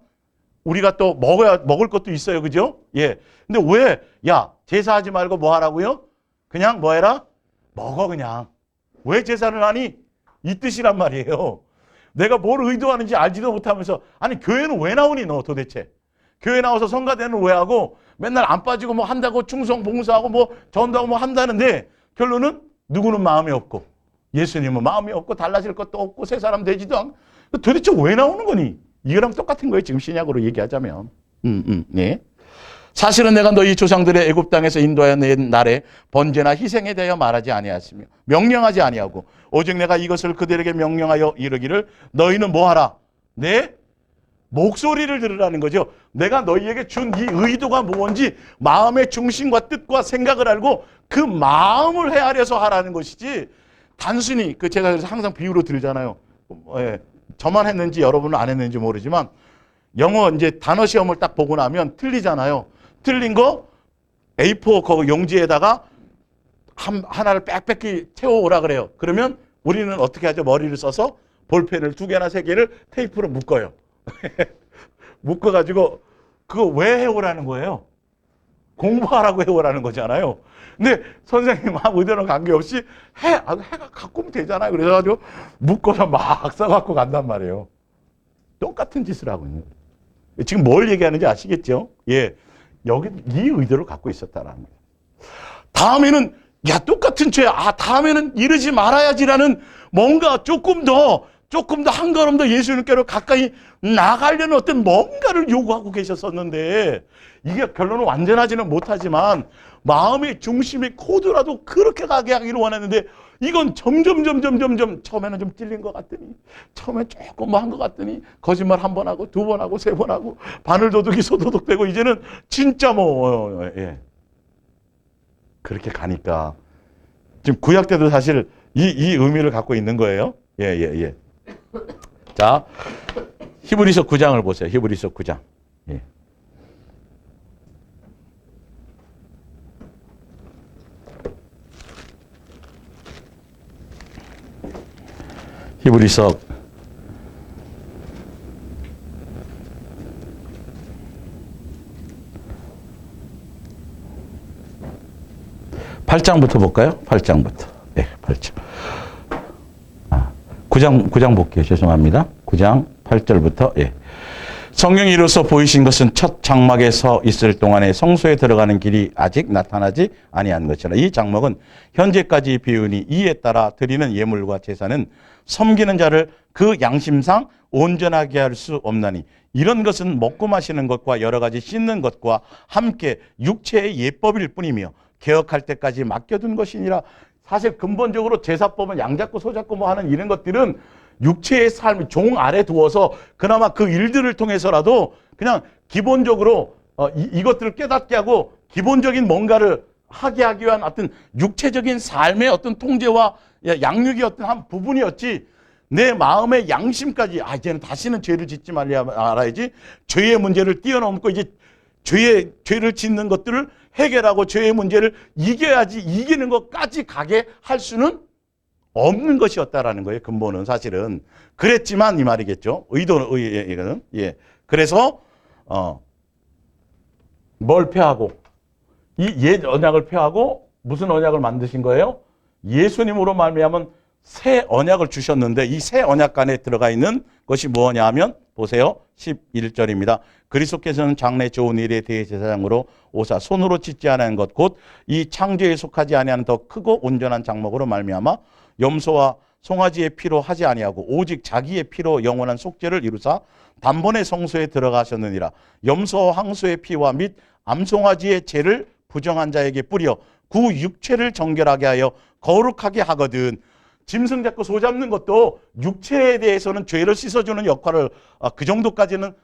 [SPEAKER 1] 우리가 또 먹을 것도 있어요. 그죠? 예. 근데 왜, 야, 제사하지 말고 뭐 하라고요? 그냥 뭐 해라? 먹어, 그냥. 왜 제사를 하니? 이 뜻이란 말이에요. 내가 뭘 의도하는지 알지도 못하면서, 아니, 교회는 왜 나오니, 너 도대체? 교회 나와서 성가대는 왜 하고, 맨날 안 빠지고 뭐 한다고, 충성, 봉사하고 뭐 전도하고 뭐 한다는데, 결론은 누구는 마음이 없고, 예수님은 마음이 없고, 달라질 것도 없고, 새 사람 되지도 않고, 도대체 왜 나오는 거니? 이거랑 똑같은 거예요. 지금 신약으로 얘기하자면. 네. 사실은 내가 너희 조상들의 애굽 땅에서 인도하여 낸 날에 번제나 희생에 대하여 말하지 아니하였으며 명령하지 아니하고 오직 내가 이것을 그들에게 명령하여 이르기를 너희는 뭐하라? 내 목소리를 들으라는 거죠. 내가 너희에게 준 이 의도가 뭔지 마음의 중심과 뜻과 생각을 알고 그 마음을 헤아려서 하라는 것이지 단순히 제가 그래서 항상 비유로 들잖아요. 예. 저만 했는지 여러분은 안 했는지 모르지만 영어 이제 단어 시험을 딱 보고 나면 틀리잖아요. 틀린 거 A4 그 용지에다가 하나를 빽빽히 채워오라 그래요. 그러면 우리는 어떻게 하죠? 머리를 써서 볼펜을 2개나 3개를 테이프로 묶어요. 묶어가지고 그거 왜 해오라는 거예요? 공부하라고 해오라는 거잖아요. 근데 선생님하고 의대는 관계없이 해가 갖고 오면 되잖아요. 그래가지고 묶어서 막 써갖고 간단 말이에요. 똑같은 짓을 하고 있는 거예요. 지금 뭘 얘기하는지 아시겠죠? 예. 여기 이 의도를 갖고 있었다라는 거예요. 다음에는 야 똑같은 죄, 다음에는 이러지 말아야지라는 뭔가 조금 더 한 걸음 더 예수님께로 가까이 나가려는 어떤 뭔가를 요구하고 계셨었는데 이게 결론은 완전하지는 못하지만 마음의 중심의 코드라도 그렇게 가게 하기를 원했는데 이건 점점 처음에는 좀 찔린 것 같더니 처음에 조금 한 것 같더니 거짓말 1번 하고 2번 하고 3번 하고 바늘도둑이 소도둑되고 이제는 진짜 예. 그렇게 가니까 지금 구약 때도 사실 이 의미를 갖고 있는 거예요. 예. 자, 히브리서 9장을 보세요. 히브리서 9장. 예. 히브리서 8장부터 볼까요? 8장부터. 네, 8장. 9장 볼게요. 죄송합니다. 9장 8절부터. 예. 성령이 이로써 보이신 것은 첫 장막에 서 있을 동안에 성소에 들어가는 길이 아직 나타나지 아니한 것이라. 이 장막은 현재까지 비우니 이에 따라 드리는 예물과 제사는 섬기는 자를 그 양심상 온전하게 할 수 없나니 이런 것은 먹고 마시는 것과 여러 가지 씻는 것과 함께 육체의 예법일 뿐이며 개혁할 때까지 맡겨둔 것이니라. 사실 근본적으로 제사법은 양 잡고 소 잡고 뭐 하는 이런 것들은 육체의 삶, 종 아래 두어서 그나마 그 일들을 통해서라도 그냥 기본적으로 이것들을 깨닫게 하고 기본적인 뭔가를 하게 하기 위한 어떤 육체적인 삶의 어떤 통제와 양육의 어떤 한 부분이었지 내 마음의 양심까지 이제는 다시는 죄를 짓지 말아야지 죄의 문제를 뛰어넘고 이제 죄를 짓는 것들을 해결하고 죄의 문제를 이겨야지 이기는 것까지 가게 할 수는 없는 것이었다라는 거예요. 근본은 사실은. 그랬지만 이 말이겠죠. 이거는. 예. 그래서 뭘 폐하고 이 옛 언약을 폐하고 무슨 언약을 만드신 거예요? 예수님으로 말미암은 새 언약을 주셨는데 이 새 언약 안에 들어가 있는 것이 뭐냐 하면 보세요. 11절입니다. 그리스도께서는 장래 좋은 일의 대제사장으로 오사 손으로 짓지 않은 것 곧 이 창조에 속하지 아니하는 더 크고 온전한 장막으로 말미암아 염소와 송아지의 피로 하지 아니하고 오직 자기의 피로 영원한 속죄를 이루사 단번에 성소에 들어가셨느니라. 염소와 황소의 피와 및 암송아지의 죄를 부정한 자에게 뿌려 구 육체를 정결하게 하여 거룩하게 하거든. 짐승 잡고 소 잡는 것도 육체에 대해서는 죄를 씻어주는 역할을 그 정도까지는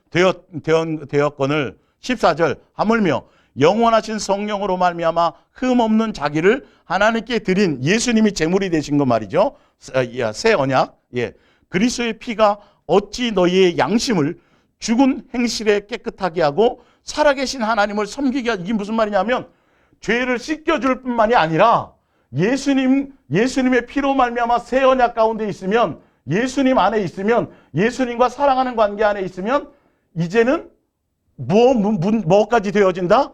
[SPEAKER 1] 되었거늘 14절 하물며 영원하신 성령으로 말미암아 흠없는 자기를 하나님께 드린 예수님이 제물이 되신 것 말이죠. 새 언약. 예. 그리스도의 피가 어찌 너희의 양심을 죽은 행실에 깨끗하게 하고 살아계신 하나님을 섬기게 하지. 이게 무슨 말이냐면 죄를 씻겨줄 뿐만이 아니라 예수님의 피로 말미암아 새 언약 가운데 있으면 예수님 안에 있으면 예수님과 사랑하는 관계 안에 있으면 이제는 뭐까지 되어진다?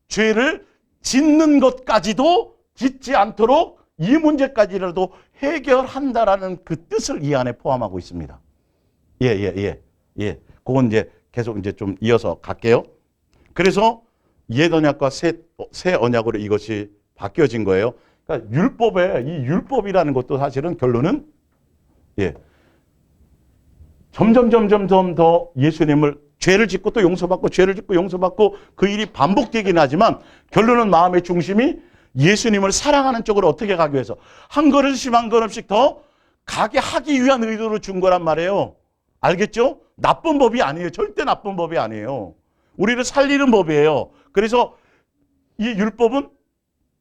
[SPEAKER 1] 죄를 짓는 것까지도 짓지 않도록 이 문제까지라도 해결한다라는 그 뜻을 이 안에 포함하고 있습니다. 예. 그건 이제 계속 이제 좀 이어서 갈게요. 그래서 옛 언약과 새 언약으로 이것이 바뀌어진 거예요. 그러니까 이 율법이라는 것도 사실은 결론은 점점 더 예수님을 죄를 짓고 또 용서받고 죄를 짓고 용서받고 그 일이 반복되긴 하지만 결론은 마음의 중심이 예수님을 사랑하는 쪽으로 어떻게 가기 위해서 한 걸음씩 한 걸음씩 더 가게 하기 위한 의도로 준 거란 말이에요. 알겠죠? 나쁜 법이 아니에요. 절대 나쁜 법이 아니에요. 우리를 살리는 법이에요. 그래서 이 율법은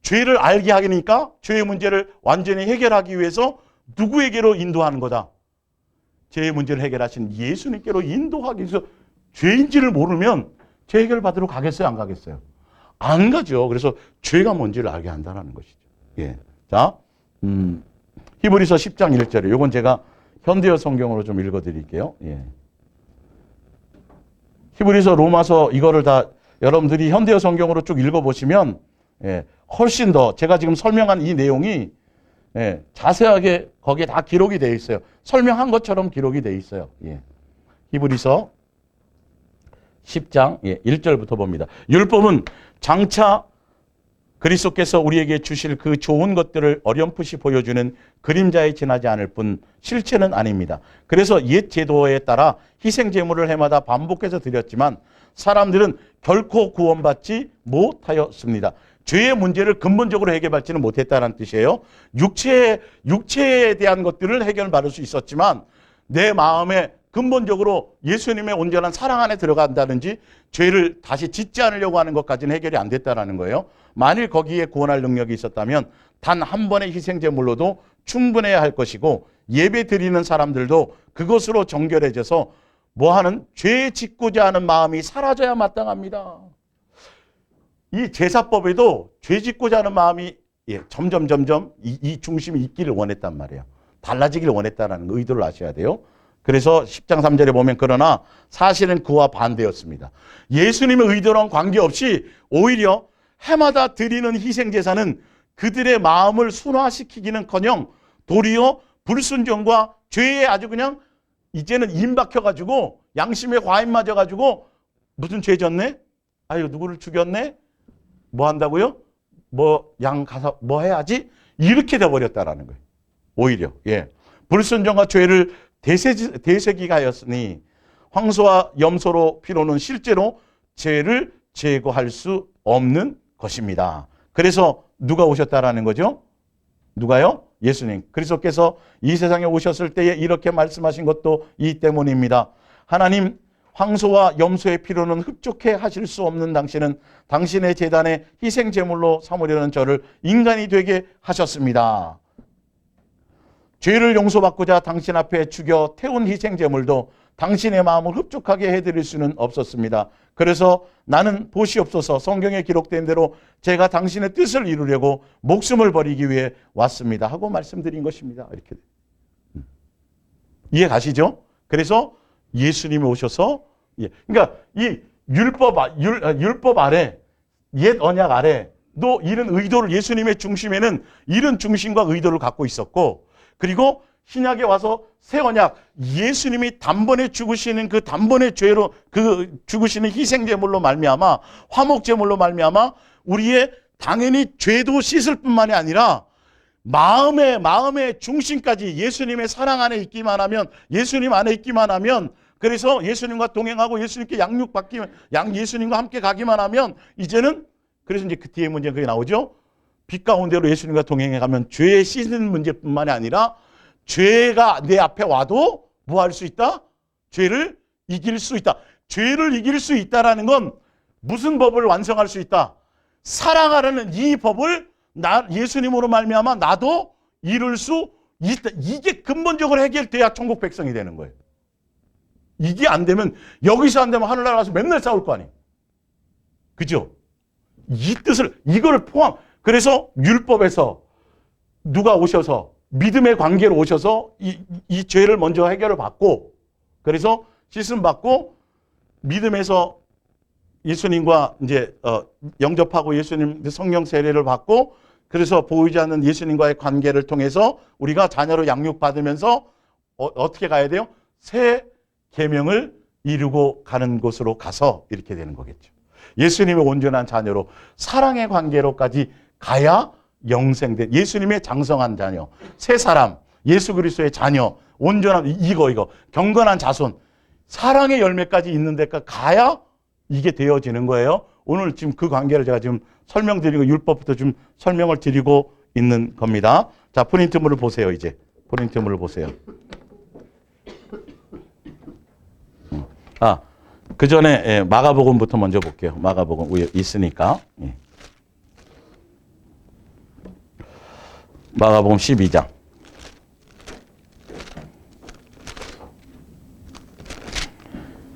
[SPEAKER 1] 죄를 알게 하니까 죄의 문제를 완전히 해결하기 위해서 누구에게로 인도하는 거다? 죄의 문제를 해결하신 예수님께로 인도하기 위해서 죄인지를 모르면 죄 해결 받으러 가겠어요? 안 가겠어요? 안 가죠. 그래서 죄가 뭔지를 알게 한다는 것이죠. 예. 자, 히브리서 10장 1절에 이건 제가 현대어 성경으로 좀 읽어드릴게요. 예. 히브리서 로마서 이거를 다 여러분들이 현대어 성경으로 쭉 읽어보시면 훨씬 더 제가 지금 설명한 이 내용이 자세하게 거기에 다 기록이 되어 있어요. 설명한 것처럼 기록이 되어 있어요. 예. 히브리서 10장 1절부터 봅니다. 율법은 장차 그리스도께서 우리에게 주실 그 좋은 것들을 어렴풋이 보여주는 그림자에 지나지 않을 뿐 실체는 아닙니다. 그래서 옛 제도에 따라 희생 제물을 해마다 반복해서 드렸지만 사람들은 결코 구원받지 못하였습니다. 죄의 문제를 근본적으로 해결받지는 못했다는 뜻이에요. 육체에 대한 것들을 해결받을 수 있었지만 내 마음에 근본적으로 예수님의 온전한 사랑 안에 들어간다든지 죄를 다시 짓지 않으려고 하는 것까지는 해결이 안 됐다는 거예요. 만일 거기에 구원할 능력이 있었다면 단 한 번의 희생제물로도 충분해야 할 것이고 예배 드리는 사람들도 그것으로 정결해져서 뭐하는 죄 짓고자 하는 마음이 사라져야 마땅합니다. 이 제사법에도 죄 짓고자 하는 마음이 점점 이 중심이 있기를 원했단 말이에요. 달라지기를 원했다는 의도를 아셔야 돼요. 그래서 10장 3절에 보면 그러나 사실은 그와 반대였습니다. 예수님의 의도랑 관계없이 오히려 해마다 드리는 희생제사는 그들의 마음을 순화시키기는커녕 도리어 불순종과 죄에 아주 그냥 이제는 임박혀가지고 양심에 과인 맞아가지고 무슨 죄 졌네? 아유 누구를 죽였네? 뭐 한다고요? 양 가서 뭐 해야지? 이렇게 돼버렸다라는 거예요. 오히려 불순종과 죄를 대세기가 하였으니 황소와 염소로 피로는 실제로 죄를 제거할 수 없는 것입니다. 그래서 누가 오셨다라는 거죠? 누가요? 예수님. 그리스도께서 이 세상에 오셨을 때에 이렇게 말씀하신 것도 이 때문입니다. 하나님 황소와 염소의 피로는 흡족해 하실 수 없는 당신은 당신의 제단에 희생제물로 삼으려는 저를 인간이 되게 하셨습니다. 죄를 용서받고자 당신 앞에 죽여 태운 희생제물도 당신의 마음을 흡족하게 해드릴 수는 없었습니다. 그래서 나는 보시옵소서 성경에 기록된 대로 제가 당신의 뜻을 이루려고 목숨을 버리기 위해 왔습니다 하고 말씀드린 것입니다. 이렇게 이해 가시죠? 그래서 예수님이 오셔서 그러니까 이 율법 아래 옛 언약 아래도 이런 의도를 예수님의 중심에는 이런 중심과 의도를 갖고 있었고 그리고 신약에 와서 새 언약 예수님이 단번에 죽으시는 그 단번의 죄로 그 죽으시는 희생제물로 말미암아 화목제물로 말미암아 우리의 당연히 죄도 씻을 뿐만이 아니라 마음의 중심까지 예수님의 사랑 안에 있기만 하면 예수님 안에 있기만 하면 그래서 예수님과 동행하고 예수님께 예수님과 함께 가기만 하면 이제는 그래서 이제 그 뒤에 문제가 그게 나오죠. 빛 가운데로 예수님과 동행해 가면 죄의 씻는 문제뿐만이 아니라 죄가 내 앞에 와도 뭐 할 수 있다? 죄를 이길 수 있다. 죄를 이길 수 있다라는 건 무슨 법을 완성할 수 있다? 사랑하라는 이 법을 예수님으로 말미암아 나도 이룰 수 있다. 이게 근본적으로 해결돼야 천국 백성이 되는 거예요. 이게 안 되면 여기서 안 되면 하늘나라 가서 맨날 싸울 거 아니에요. 그죠? 이 뜻을 이걸 포함. 그래서 율법에서 누가 오셔서 믿음의 관계로 오셔서 이 죄를 먼저 해결을 받고 그래서 씻음 받고 믿음에서 예수님과 이제 영접하고 예수님 성령 세례를 받고 그래서 보이지 않는 예수님과의 관계를 통해서 우리가 자녀로 양육받으면서 어떻게 가야 돼요? 새 계명을 이루고 가는 곳으로 가서 이렇게 되는 거겠죠. 예수님의 온전한 자녀로 사랑의 관계로까지 가야 영생된 예수님의 장성한 자녀, 새 사람, 예수 그리스도의 자녀, 온전한 이거 경건한 자손, 사랑의 열매까지 있는 데까지 가야 이게 되어지는 거예요. 오늘 지금 그 관계를 제가 지금 설명드리고 율법부터 좀 설명을 드리고 있는 겁니다. 자, 프린트물을 보세요. 이제 프린트물을 보세요. 그 전에 마가복음부터 먼저 볼게요. 마가복음 위에 있으니까. 마가복음 12장.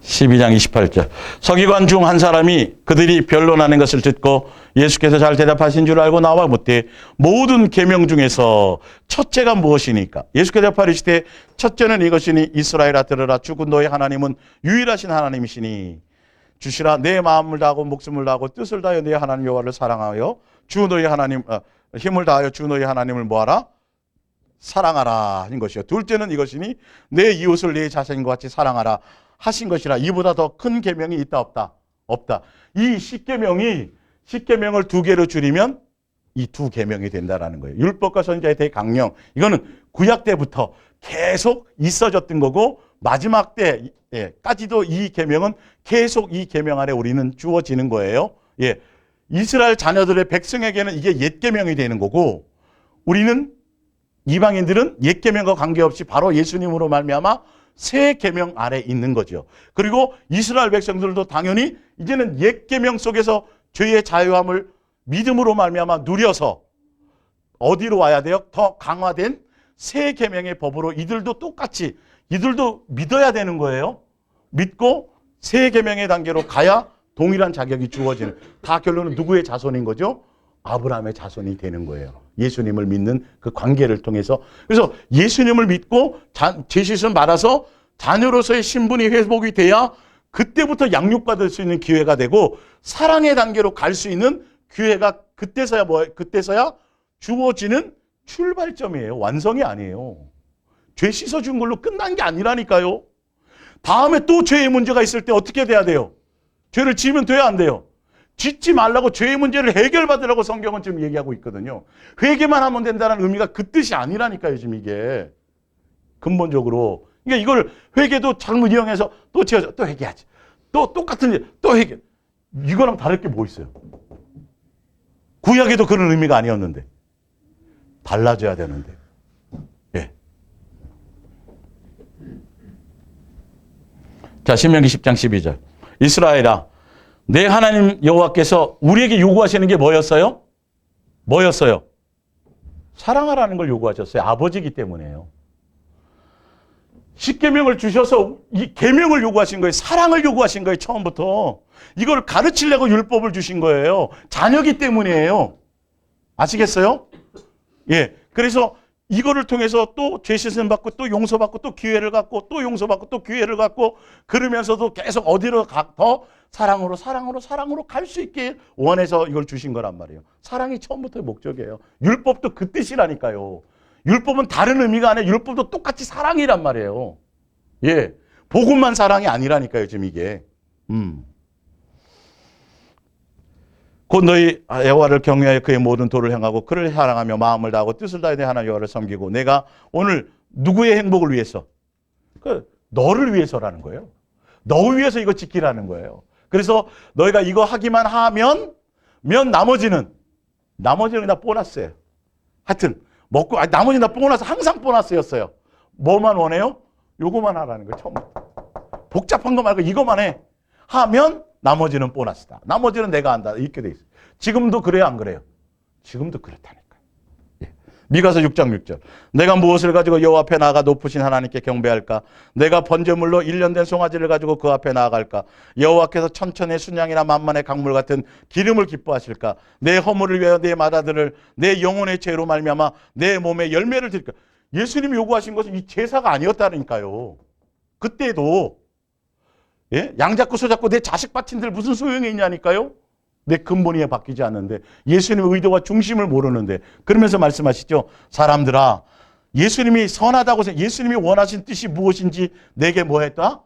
[SPEAKER 1] 12장 28절. 서기관 중 한 사람이 그들이 변론하는 것을 듣고 예수께서 잘 대답하신 줄 알고 나와 묻되 모든 계명 중에서 첫째가 무엇이니까? 예수께서 대답하시되 첫째는 이것이니 이스라엘아 들으라 주군 너의 하나님은 유일하신 하나님이시니 주시라 내 마음을 다하고 목숨을 다하고 뜻을 다하여 내 하나님 여호와를 사랑하여 주 너의 하나님 힘을 다하여 주 너의 하나님을 뭐하라? 사랑하라 하는 것이요. 둘째는 이것이니 내 이웃을 내 자신과 같이 사랑하라 하신 것이라. 이보다 더 큰 계명이 있다 없다? 없다. 이 십계명을 두 개로 줄이면 이 두 계명이 된다라는 거예요. 율법과 선지자의 대강령. 이거는 구약 때부터 계속 있어졌던 거고 마지막 때까지도 이 계명은 계속 이 계명 아래 우리는 주어지는 거예요. 예. 이스라엘 자녀들의 백성에게는 이게 옛 계명이 되는 거고 우리는 이방인들은 옛 계명과 관계없이 바로 예수님으로 말미암아 새 계명 아래 있는 거죠. 그리고 이스라엘 백성들도 당연히 이제는 옛 계명 속에서 죄의 자유함을 믿음으로 말미암아 누려서 어디로 와야 돼요? 더 강화된 새 계명의 법으로 이들도 똑같이 이들도 믿어야 되는 거예요. 믿고 새 계명의 단계로 가야 동일한 자격이 주어지는. 다 결론은 누구의 자손인 거죠? 아브라함의 자손이 되는 거예요. 예수님을 믿는 그 관계를 통해서. 그래서 예수님을 믿고 제시선 말아서 자녀로서의 신분이 회복이 돼야 그때부터 양육받을 수 있는 기회가 되고 사랑의 단계로 갈 수 있는 기회가 그때서야 주어지는 출발점이에요. 완성이 아니에요. 죄 씻어준 걸로 끝난 게 아니라니까요. 다음에 또 죄의 문제가 있을 때 어떻게 돼야 돼요? 죄를 지으면 돼야 안 돼요? 짓지 말라고 죄의 문제를 해결받으라고 성경은 지금 얘기하고 있거든요. 회개만 하면 된다는 의미가 그 뜻이 아니라니까요. 지금 이게 근본적으로. 그러니까 이걸 회개도 잘못 이용해서 또 지어져 또 회개하지. 또 똑같은 일 또 회개. 이거랑 다를 게 뭐 있어요? 구약에도 그런 의미가 아니었는데 달라져야 되는데. 예. 자, 신명기 10장 12절. 이스라엘아 내 하나님 여호와께서 우리에게 요구하시는 게 뭐였어요? 사랑하라는 걸 요구하셨어요. 아버지이기 때문에요. 십계명을 주셔서 이 계명을 요구하신 거예요. 사랑을 요구하신 거예요. 처음부터. 이걸 가르치려고 율법을 주신 거예요. 자녀기 때문이에요. 아시겠어요? 예. 그래서 이거를 통해서 또 죄 씻음 받고 또 용서받고 또 기회를 갖고 또 용서받고 또 기회를 갖고 그러면서도 계속 어디로 더 사랑으로 갈 수 있게 원해서 이걸 주신 거란 말이에요. 사랑이 처음부터의 목적이에요. 율법도 그 뜻이라니까요. 율법은 다른 의미가 아니라 율법도 똑같이 사랑이란 말이에요. 예. 복음만 사랑이 아니라니까요, 지금 이게. 곧 너희 여호와를 경외하여 그의 모든 도를 행하고 그를 사랑하며 마음을 다하고 뜻을 다해 하나님 여호와를 섬기고 내가 오늘 누구의 행복을 위해서? 너를 위해서라는 거예요. 너 위해서 이거 지키라는 거예요. 그래서 너희가 이거 하기만 하면 나머지는 다 보너스예요. 하여튼 먹고 나머지는 다 보너스, 항상 보너스였어요. 뭐만 원해요? 요거만 하라는 거예요. 처음부터. 복잡한 거 말고 이거만 해. 하면 나머지는 보너스다. 나머지는 내가 한다. 이렇게 돼 있어요. 지금도 그래요, 안 그래요? 지금도 그렇다니까요. 예. 미가서 6장 6절. 내가 무엇을 가지고 여호와 앞에 나아가 높으신 하나님께 경배할까? 내가 번제물로 1년 된 송아지를 가지고 그 앞에 나아갈까? 여호와께서 천천의 순양이나 만만의 강물 같은 기름을 기뻐하실까? 내 허물을 위하여 내 마다들을 내 영혼의 죄로 말미암아 내 몸에 열매를 드릴까? 예수님이 요구하신 것은 이 제사가 아니었다니까요. 그때도 예? 양 잡고 소 잡고 내 자식 바친들 무슨 소용이 있냐니까요. 내 근본이 바뀌지 않는데 예수님의 의도와 중심을 모르는데 그러면서 말씀하시죠. 사람들아 예수님이 선하다고 예수님이 원하신 뜻이 무엇인지 내게 뭐 했다?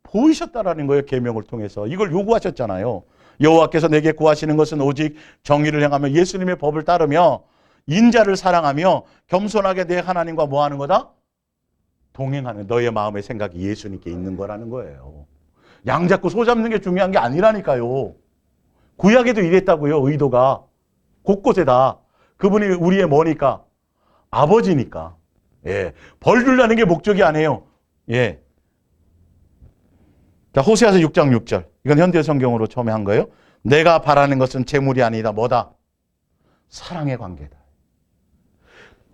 [SPEAKER 1] 보이셨다라는 거예요. 계명을 통해서. 이걸 요구하셨잖아요. 여호와께서 내게 구하시는 것은 오직 정의를 행하며 예수님의 법을 따르며 인자를 사랑하며 겸손하게 내 하나님과 뭐 하는 거다? 동행하는 너의 마음의 생각이 예수님께 있는 거라는 거예요. 양 잡고 소 잡는 게 중요한 게 아니라니까요. 구약에도 이랬다고요. 의도가. 곳곳에 다. 그분이 우리의 뭐니까? 아버지니까. 예. 벌 주려는 게 목적이 아니에요. 예. 자, 호세아서 6장 6절. 이건 현대 성경으로 처음에 한 거예요. 내가 바라는 것은 재물이 아니다. 뭐다? 사랑의 관계다.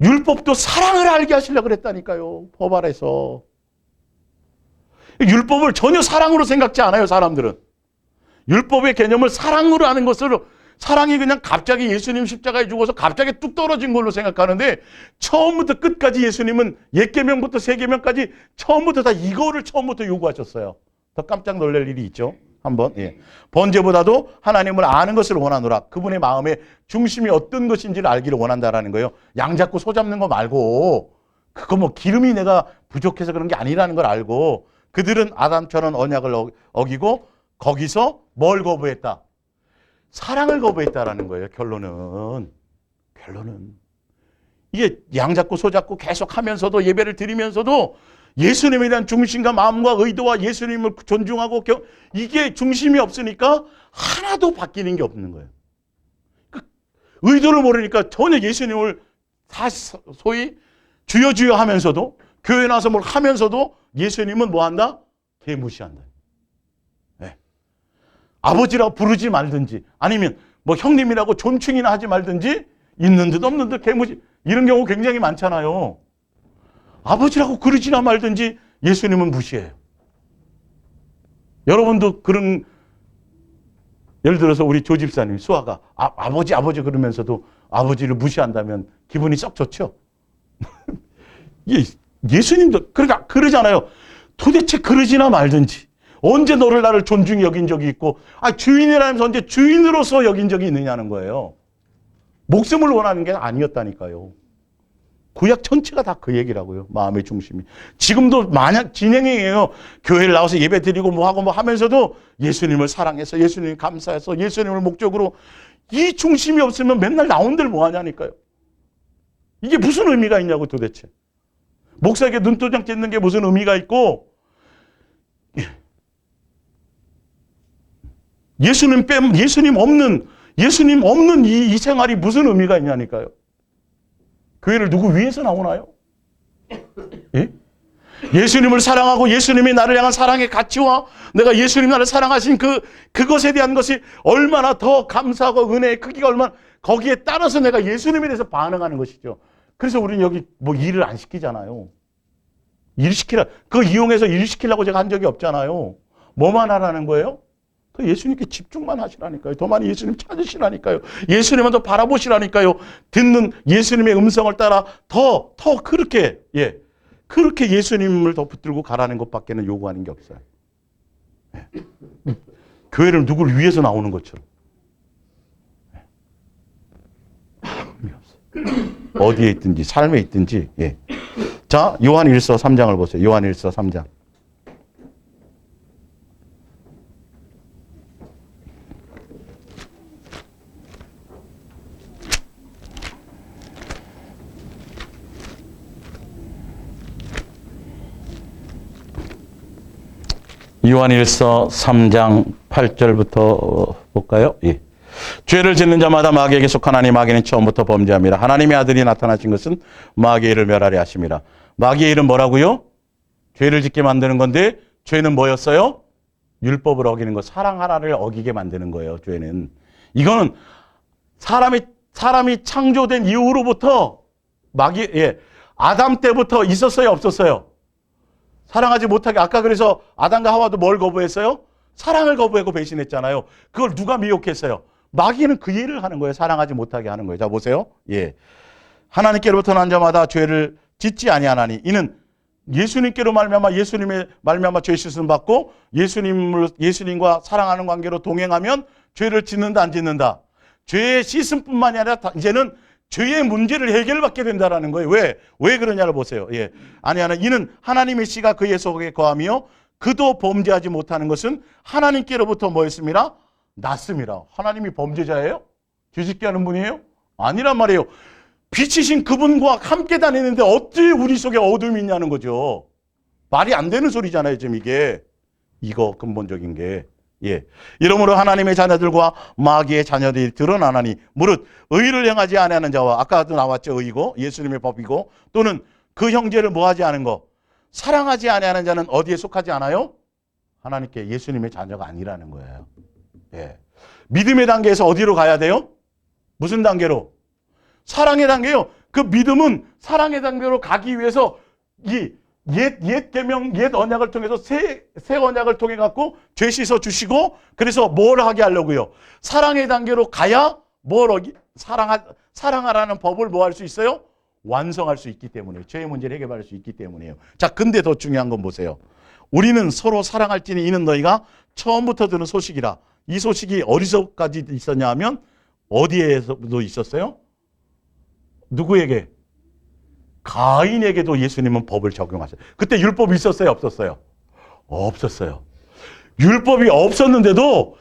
[SPEAKER 1] 율법도 사랑을 알게 하시려고 그랬다니까요. 법 아래서. 율법을 전혀 사랑으로 생각지 않아요, 사람들은. 율법의 개념을 사랑으로 하는 것으로, 사랑이 그냥 갑자기 예수님 십자가에 죽어서 갑자기 뚝 떨어진 걸로 생각하는데 처음부터 끝까지 예수님은 옛계명부터 새계명까지 처음부터 다 이거를 처음부터 요구하셨어요. 더 깜짝 놀랄 일이 있죠. 한번. 예. 번제보다도 하나님을 아는 것을 원하노라. 그분의 마음의 중심이 어떤 것인지를 알기를 원한다라는 거예요. 양 잡고 소 잡는 거 말고 그거 뭐 기름이 내가 부족해서 그런 게 아니라는 걸 알고 그들은 아담처럼 언약을 어기고 거기서 뭘 거부했다? 사랑을 거부했다라는 거예요. 결론은. 이게 양 잡고 소 잡고 계속 하면서도 예배를 드리면서도 예수님에 대한 중심과 마음과 의도와 예수님을 존중하고 이게 중심이 없으니까 하나도 바뀌는 게 없는 거예요. 의도를 모르니까 전혀 예수님을 소위 주여 주여 하면서도 교회 나와서 뭘 하면서도 예수님은 뭐 한다? 개무시한다. 네. 아버지라고 부르지 말든지 아니면 뭐 형님이라고 존칭이나 하지 말든지 있는 듯 없는 듯 개무시 이런 경우 굉장히 많잖아요. 아버지라고 그러지나 말든지 예수님은 무시해요. 여러분도 그런 예를 들어서 우리 조 집사님 수아가 아버지 그러면서도 아버지를 무시한다면 기분이 썩 좋죠. 예수님도 그러니까 그러잖아요. 도대체 그러지나 말든지 언제 나를 존중히 여긴 적이 있고 주인이라면서 언제 주인으로서 여긴 적이 있느냐는 거예요. 목숨을 원하는 게 아니었다니까요. 구약 전체가 다 그 얘기라고요. 마음의 중심이. 지금도 만약 진행이에요. 교회를 나와서 예배 드리고 뭐 하고 뭐 하면서도 예수님을 사랑해서 예수님 감사해서 예수님을 목적으로 이 중심이 없으면 맨날 나온들 뭐 하냐니까요. 이게 무슨 의미가 있냐고 도대체. 목사에게 눈도장 찍는 게 무슨 의미가 있고 예수님 없는 이 생활이 무슨 의미가 있냐니까요. 교회를 누구 위해서 나오나요? 예? 예수님을 사랑하고 예수님이 나를 향한 사랑의 가치와 내가 예수님 나를 사랑하신 그것에 대한 것이 얼마나 더 감사하고 은혜의 크기가 얼마나 거기에 따라서 내가 예수님에 대해서 반응하는 것이죠. 그래서 우리는 여기 뭐 일을 안 시키잖아요. 일시키라. 그거 이용해서 일시키려고 제가 한 적이 없잖아요. 뭐만 하라는 거예요? 더 예수님께 집중만 하시라니까요. 더 많이 예수님 찾으시라니까요. 예수님만 더 바라보시라니까요. 듣는 예수님의 음성을 따라 더 그렇게, 그렇게 예수님을 더 붙들고 가라는 것밖에는 요구하는 게 없어요. 교회를 누구를 위해서 나오는 것처럼. 어디에 있든지, 삶에 있든지, 자, 요한일서 3장을 보세요. 요한일서 3장. 요한일서 3장 8절부터 볼까요? 죄를 짓는 자마다 마귀에게 속하나니 마귀는 처음부터 범죄함이라. 하나님의 아들이 나타나신 것은 마귀의 일을 멸하려 하심이라. 마귀의 일은 뭐라고요? 죄를 짓게 만드는 건데 죄는 뭐였어요? 율법을 어기는 것, 사랑 하나를 어기게 만드는 거예요. 죄는. 이거는 사람이 창조된 이후로부터 아담 때부터 있었어요, 없었어요? 사랑하지 못하게. 아까 그래서 아담과 하와도 뭘 거부했어요? 사랑을 거부하고 배신했잖아요. 그걸 누가 미혹했어요? 마귀는 그 일을 하는 거예요. 사랑하지 못하게 하는 거예요. 자, 보세요. 하나님께로부터 난 자마다 죄를 짓지 아니하나니 이는 예수님께로 말미암아 예수님의 말미암아 죄 씻음 받고 예수님과 사랑하는 관계로 동행하면 죄를 짓는다 안 짓는다. 죄의 씻음뿐만이 아니라 이제는 죄의 문제를 해결받게 된다라는 거예요. 왜 그러냐를 보세요. 아니하나 이는 하나님의 씨가 그의 속에 거하며 그도 범죄하지 못하는 것은 하나님께로부터 뭐였습니다? 났습니다. 하나님이 범죄자예요? 죄짓게 하는 분이에요? 아니란 말이에요. 빛이신 그분과 함께 다니는데 어찌 우리 속에 어둠이 있냐는 거죠. 말이 안 되는 소리잖아요. 지금 이거 근본적인 게. 이러므로 하나님의 자녀들과 마귀의 자녀들이 드러나나니 무릇 의를 행하지 아니하는 자와 아까도 나왔죠. 의고 예수님의 법이고 또는 그 형제를 뭐하지 않은 거 사랑하지 아니하는 자는 어디에 속하지 않아요? 하나님께 예수님의 자녀가 아니라는 거예요. 믿음의 단계에서 어디로 가야 돼요? 무슨 단계로? 사랑의 단계요. 그 믿음은 사랑의 단계로 가기 위해서 옛 계명, 옛 언약을 통해서 새 언약을 통해 갖고 죄 씻어 주시고 그래서 뭘 하게 하려고요? 사랑의 단계로 가야 사랑하라는 법을 뭐 할 수 있어요? 완성할 수 있기 때문에 죄의 문제를 해결할 수 있기 때문이에요. 자, 근데 더 중요한 건 보세요. 우리는 서로 사랑할지니 이는 너희가 처음부터 들은 소식이라. 이 소식이 어디서까지 있었냐 하면 어디에서도 있었어요? 누구에게? 가인에게도 예수님은 법을 적용하셨어요. 그때 율법이 있었어요? 없었어요? 없었어요. 율법이 없었는데도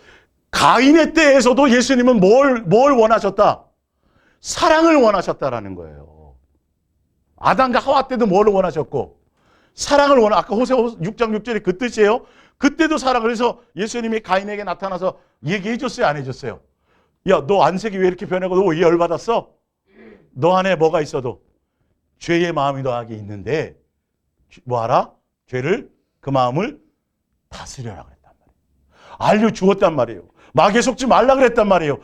[SPEAKER 1] 가인의 때에서도 예수님은 뭘 원하셨다? 사랑을 원하셨다라는 거예요. 아담과 하와 때도 뭘 원하셨고 사랑을 아까 호세아 6장 6절이 그 뜻이에요. 그때도 사랑을 해서 예수님이 가인에게 나타나서 얘기해 줬어요? 안 해줬어요? 야, 너 안색이 왜 이렇게 변하고 너 왜 열받았어? 너 안에 뭐가 있어도 죄의 마음이 너 안에 있는데 뭐하라? 그 마음을 다스려라 그랬단 말이에요. 알려주었단 말이에요. 마귀에 속지 말라 그랬단 말이에요.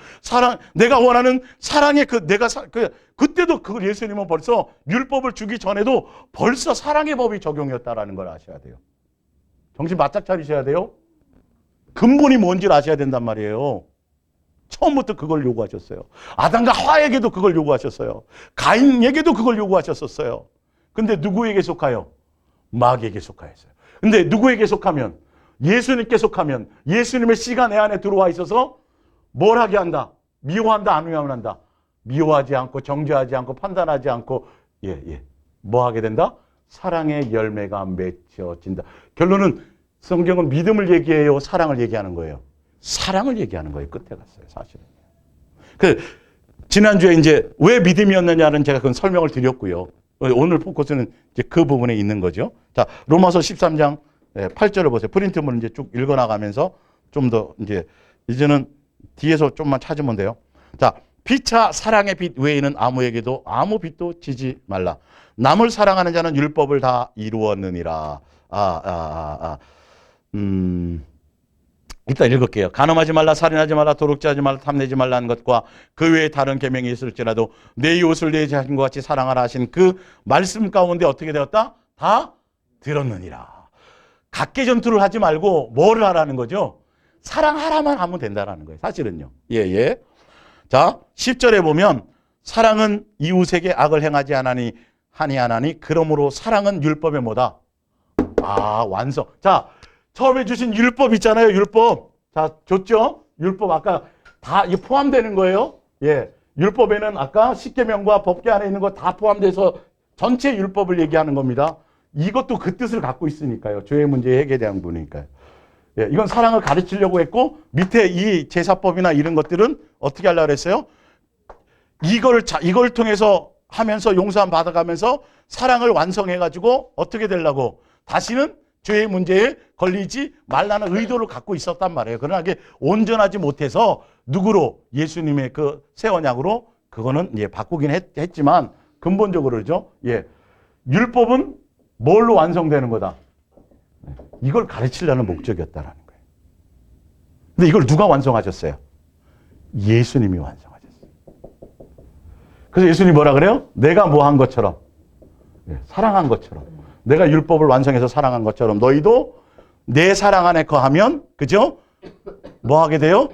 [SPEAKER 1] 내가 원하는 사랑의 그때도 그걸 예수님은 벌써 율법을 주기 전에도 벌써 사랑의 법이 적용이었다라는 걸 아셔야 돼요. 정신 바짝 차리셔야 돼요. 근본이 뭔지를 아셔야 된단 말이에요. 처음부터 그걸 요구하셨어요. 아담과 하와에게도 그걸 요구하셨어요. 가인에게도 그걸 요구하셨었어요. 근데 누구에게 속하여? 마귀에게 속하였어요. 근데 누구에게 속하면? 예수님께 속하면 예수님의 씨가 내 안에 들어와 있어서 뭘 하게 한다? 미워한다, 안 미워한다? 미워하지 않고 정죄하지 않고 판단하지 않고 뭐 하게 된다? 사랑의 열매가 맺혀진다. 결론은 성경은 믿음을 얘기해요? 사랑을 얘기하는 거예요? 사랑을 얘기하는 거예요. 끝에 갔어요. 사실은. 지난주에 이제 왜 믿음이었느냐는 제가 그건 설명을 드렸고요. 오늘 포커스는 이제 그 부분에 있는 거죠. 자, 로마서 13장 8절을 보세요. 프린트문을 이제 쭉 읽어나가면서 좀 더 이제는 뒤에서 좀만 찾으면 돼요. 자, 피차 사랑의 빛 외에는 아무에게도 아무 빛도 지지 말라. 남을 사랑하는 자는 율법을 다 이루었느니라. 일단 읽을게요. 간음하지 말라, 살인하지 말라, 도둑질하지 말라, 탐내지 말라는 것과 그 외에 다른 계명이 있을지라도 내 이웃을 내 자신과 같이 사랑하라 하신 그 말씀 가운데 어떻게 되었다? 다 들었느니라. 각계전투를 하지 말고 뭐를 하라는 거죠? 사랑하라만 하면 된다라는 거예요. 사실은요. 예. 자, 10절에 보면 사랑은 이웃에게 악을 행하지 하니 그러므로 사랑은 율법의 뭐다? 완성. 자, 처음에 주신 율법 있잖아요. 율법. 자, 줬죠? 율법 아까 다 이게 포함되는 거예요. 예. 율법에는 아까 십계명과 법궤 안에 있는 거 다 포함돼서 전체 율법을 얘기하는 겁니다. 이것도 그 뜻을 갖고 있으니까요. 죄의 문제 해결에 대한 부분이니까요. 예, 이건 사랑을 가르치려고 했고 밑에 이 제사법이나 이런 것들은 어떻게 하려고 그랬어요? 이걸 통해서 하면서 용서함 받아가면서 사랑을 완성해가지고 어떻게 되려고 다시는 죄의 문제에 걸리지 말라는 의도를 갖고 있었단 말이에요. 그러나 이게 온전하지 못해서 누구로? 예수님의 그 새 언약으로 그거는 바꾸긴 했지만 근본적으로죠. 예, 율법은 뭘로 완성되는 거다? 이걸 가르치려는 목적이었다라는 거예요. 근데 이걸 누가 완성하셨어요? 예수님이 완성하셨어요. 그래서 예수님이 뭐라 그래요? 내가 뭐 한 것처럼, 사랑한 것처럼, 내가 율법을 완성해서 사랑한 것처럼 너희도 내 사랑 안에 거하면, 그죠? 뭐 하게 돼요?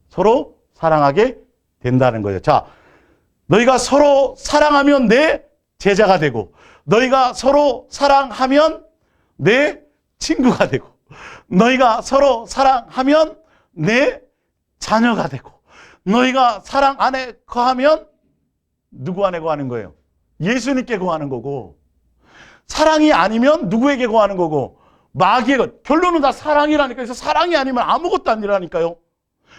[SPEAKER 1] 서로 사랑하게 된다는 거죠. 자, 너희가 서로 사랑하면 내 제자가 되고, 너희가 서로 사랑하면 내 친구가 되고, 너희가 서로 사랑하면 내 자녀가 되고, 너희가 사랑 안에 거하면 누구 안에 거하는 거예요? 예수님께 거하는 거고, 사랑이 아니면 누구에게 거하는 거고, 마귀에게. 결론은 다 사랑이라니까. 그래서 사랑이 아니면 아무것도 아니라니까요.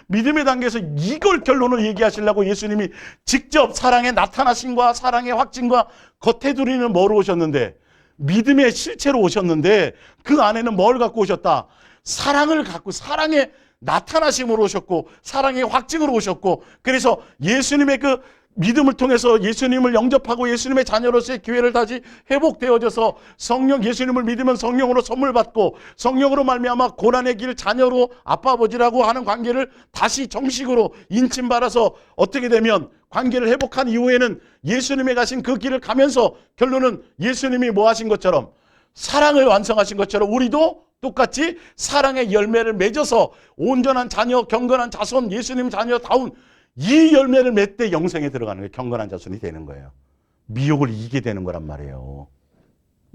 [SPEAKER 1] 믿음의 단계에서 이걸 결론을 얘기하시려고 예수님이 직접 사랑의 나타나심과 사랑의 확증과 겉에두리는 뭐로 오셨는데, 믿음의 실체로 오셨는데 그 안에는 뭘 갖고 오셨다? 사랑을 갖고 사랑의 나타나심으로 오셨고 사랑의 확증으로 오셨고, 그래서 예수님의 그 믿음을 통해서 예수님을 영접하고 예수님의 자녀로서의 기회를 다시 회복되어져서 성령, 예수님을 믿으면 성령으로 선물 받고 성령으로 말미암아 고난의 길 자녀로 아빠 아버지라고 하는 관계를 다시 정식으로 인침받아서 어떻게 되면 관계를 회복한 이후에는 예수님의 가신 그 길을 가면서 결론은 예수님이 뭐 하신 것처럼 사랑을 완성하신 것처럼 우리도 똑같이 사랑의 열매를 맺어서 온전한 자녀, 경건한 자손, 예수님 자녀다운 이 열매를 맺되 영생에 들어가는 거예요. 경건한 자손이 되는 거예요. 미혹을 이기게 되는 거란 말이에요.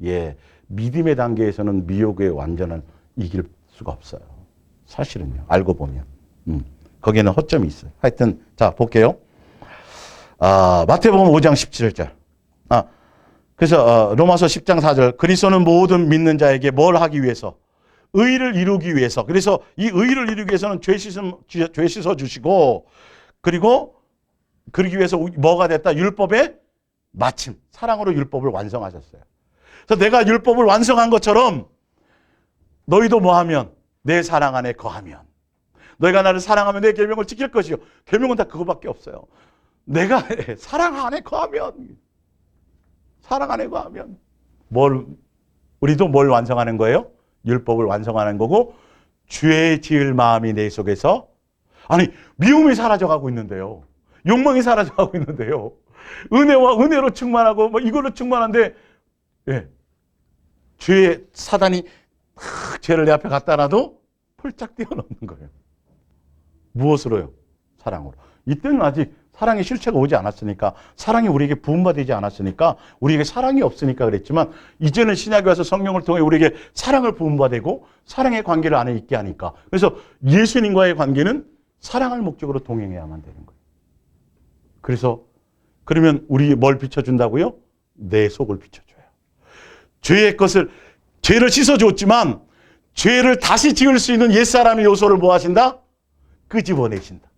[SPEAKER 1] 예, 믿음의 단계에서는 미혹에 완전한 이길 수가 없어요. 사실은요. 알고 보면. 거기에는 허점이 있어요. 하여튼 자 볼게요. 마태복음 5장 17절. 그래서 로마서 10장 4절. 그리스도는 모든 믿는 자에게 뭘 하기 위해서? 의를 이루기 위해서. 그래서 이 의를 이루기 위해서는 죄 씻어 주시고, 그리고 그러기 위해서 뭐가 됐다? 율법의 마침. 사랑으로 율법을 완성하셨어요. 그래서 내가 율법을 완성한 것처럼 너희도 뭐 하면? 내 사랑 안에 거하면. 너희가 나를 사랑하면 내 계명을 지킬 것이요. 계명은 다 그거밖에 없어요. 내가 사랑 안에 거하면. 사랑 안에 거하면. 우리도 뭘 완성하는 거예요? 율법을 완성하는 거고, 죄 지을 마음이 내 속에서, 아니 미움이 사라져가고 있는데요, 욕망이 사라져가고 있는데요, 은혜로 충만하고 뭐 이걸로 충만한데, 죄의 사단이 죄를 내 앞에 갖다 놔도 폴짝 뛰어넘는 거예요. 무엇으로요? 사랑으로. 이때는 아직 사랑의 실체가 오지 않았으니까, 사랑이 우리에게 부음받지 않았으니까, 우리에게 사랑이 없으니까 그랬지만, 이제는 신약에 와서 성령을 통해 우리에게 사랑을 부음받고 사랑의 관계를 안에 있게 하니까, 그래서 예수님과의 관계는 사랑을 목적으로 동행해야만 되는 거예요. 그래서 그러면 우리 뭘 비춰준다고요? 내 속을 비춰줘요. 죄를 씻어줬지만 죄를 다시 지을 수 있는 옛사람의 요소를 뭐 하신다? 끄집어내신다.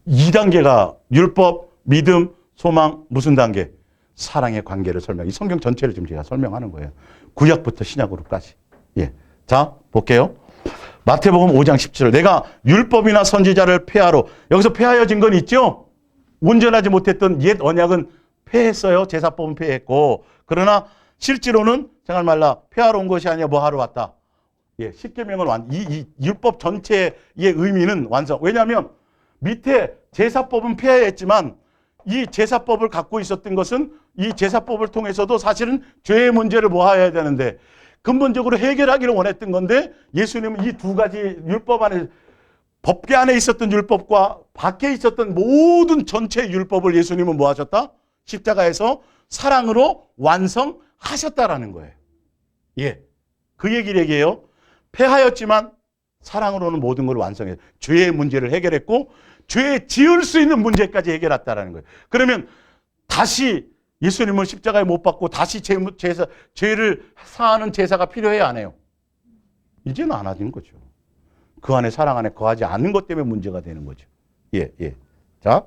[SPEAKER 1] 2단계가 율법, 믿음, 소망, 무슨 단계? 사랑의 관계를 설명. 이 성경 전체를 지금 제가 설명하는 거예요. 구약부터 신약으로까지. 예. 자, 볼게요. 마태복음 5장 17절. 내가 율법이나 선지자를 폐하로. 여기서 폐하여진 건 있죠? 온전하지 못했던 옛 언약은 폐했어요. 제사법은 폐했고. 그러나 실제로는 생각 말라 폐하러 온 것이 아니라 뭐 하러 왔다? 예, 십계명을 이 율법 전체의 의미는 완성. 왜냐하면 밑에 제사법은 폐하였지만 이 제사법을 갖고 있었던 것은 이 제사법을 통해서도 사실은 죄의 문제를 모아야 되는데 근본적으로 해결하기를 원했던 건데 예수님은 이 두 가지 율법 안에 법계 안에 있었던 율법과 밖에 있었던 모든 전체 율법을 예수님은 뭐 하셨다? 십자가에서 사랑으로 완성하셨다라는 거예요. 예. 그 얘기를 얘기해요. 패하였지만 사랑으로는 모든 걸 완성해요. 죄의 문제를 해결했고 죄 지을 수 있는 문제까지 해결했다라는 거예요. 그러면 다시 예수님은 십자가에 못 박고 다시 죄를 사하는 제사가 필요해야 안 해요? 이제는 안 하는 거죠. 그 안에 사랑 안에 거하지 않는 것 때문에 문제가 되는 거죠. 예, 예. 자,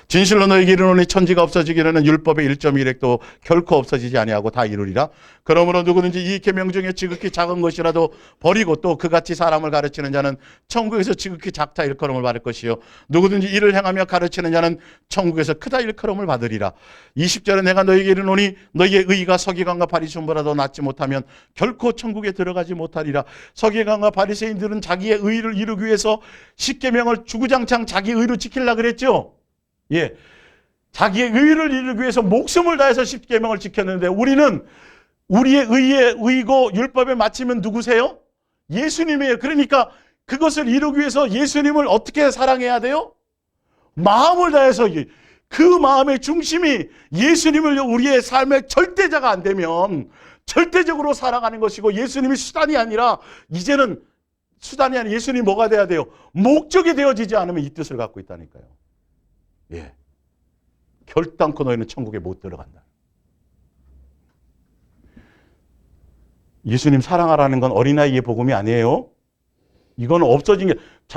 [SPEAKER 1] 진실로 너에게 이르노니 천지가 없어지기는 율법의 1.1획도 결코 없어지지 아니하고 다 이루리라. 그러므로 누구든지 이 계명 중에 지극히 작은 것이라도 버리고 또 그같이 사람을 가르치는 자는 천국에서 지극히 작다 일컬음을 받을 것이요 누구든지 이를 행하며 가르치는 자는 천국에서 크다 일컬음을 받으리라. 20절에 내가 너에게 이르노니 너희의 의가 서기관과 바리새인보다 낫지 못하면 결코 천국에 들어가지 못하리라. 서기관과 바리새인들은 자기의 의를 이루기 위해서 십계명을 주구장창 자기 의로 지키려고 그랬죠. 예, 자기의 의를 이루기 위해서 목숨을 다해서 십계명을 지켰는데 우리는 우리의 의고 율법에 맞추면 누구세요? 예수님이에요. 그러니까 그것을 이루기 위해서 예수님을 어떻게 사랑해야 돼요? 마음을 다해서 그 마음의 중심이 예수님을 우리의 삶의 절대자가 안 되면 절대적으로 살아가는 것이고 예수님이 수단이 아니라 이제는 수단이 아니라 예수님이 뭐가 돼야 돼요? 목적이 되어지지 않으면 이 뜻을 갖고 있다니까요. 예, 결단코 너희는 천국에 못 들어간다. 예수님 사랑하라는 건 어린아이의 복음이 아니에요. 이건 없어진 게,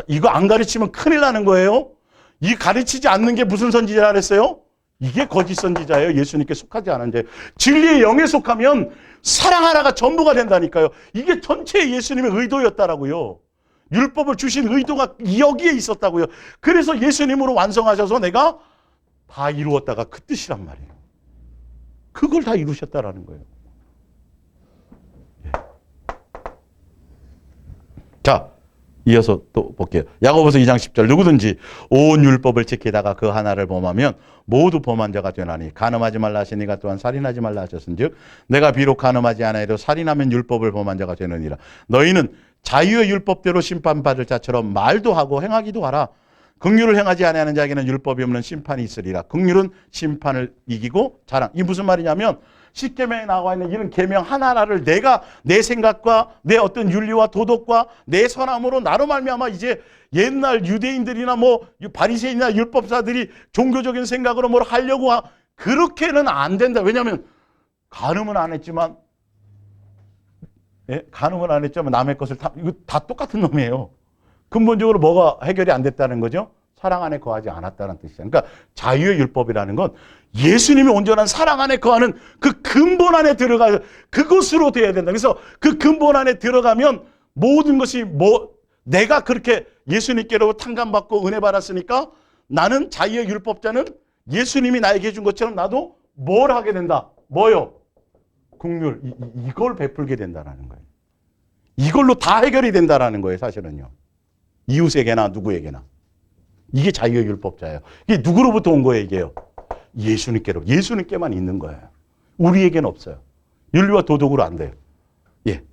[SPEAKER 1] 이거 안 가르치면 큰일 나는 거예요. 이 가르치지 않는 게 무슨 선지자라 그랬어요? 이게 거짓 선지자예요. 예수님께 속하지 않은 자. 진리의 영에 속하면 사랑하라가 전부가 된다니까요. 이게 전체 예수님의 의도였다라고요. 율법을 주신 의도가 여기에 있었다고요. 그래서 예수님으로 완성하셔서 내가 다 이루었다가 그 뜻이란 말이에요. 그걸 다 이루셨다라는 거예요. 예. 자, 이어서 또 볼게요. 야고보서 2장 10절 누구든지 온 율법을 지키다가 그 하나를 범하면 모두 범한 자가 되나니 간음하지 말라 하시니가 또한 살인하지 말라 하셨은즉 내가 비록 간음하지 않아도 살인하면 율법을 범한 자가 되느니라. 너희는 자유의 율법대로 심판받을 자처럼 말도 하고 행하기도 하라. 긍휼을 행하지 아니하는 자에게는 율법이 없는 심판이 있으리라. 긍휼은 심판을 이기고 자랑. 이게 무슨 말이냐면 십계명에 나와 있는 이런 계명 하나하나를 내가 내 생각과 내 어떤 윤리와 도덕과 내 선함으로 나로 말미암아 이제 옛날 유대인들이나 뭐 바리새인이나 율법사들이 종교적인 생각으로 뭘 하려고 그렇게는 안 된다. 왜냐하면 간음은 안 했지만 간음은 안 했지만 남의 것을 이거 다 똑같은 놈이에요. 근본적으로 뭐가 해결이 안 됐다는 거죠? 사랑 안에 거하지 않았다는 뜻이에요. 그러니까 자유의 율법이라는 건 예수님이 온전한 사랑 안에 거하는 그 근본 안에 들어가 그것으로 돼야 된다. 그래서 그 근본 안에 들어가면 모든 것이 내가 그렇게 예수님께로 탕감받고 은혜 받았으니까 나는 자유의 율법자는 예수님이 나에게 준 것처럼 나도 뭘 하게 된다? 뭐요? 긍휼. 이걸 베풀게 된다는 거예요. 이걸로 다 해결이 된다는 거예요. 사실은요. 이웃에게나 누구에게나. 이게 자유의 율법자예요. 이게 누구로부터 온 거예요, 이게요? 예수님께로. 예수님께만 있는 거예요. 우리에게는 없어요. 윤리와 도덕으로 안 돼요. 예.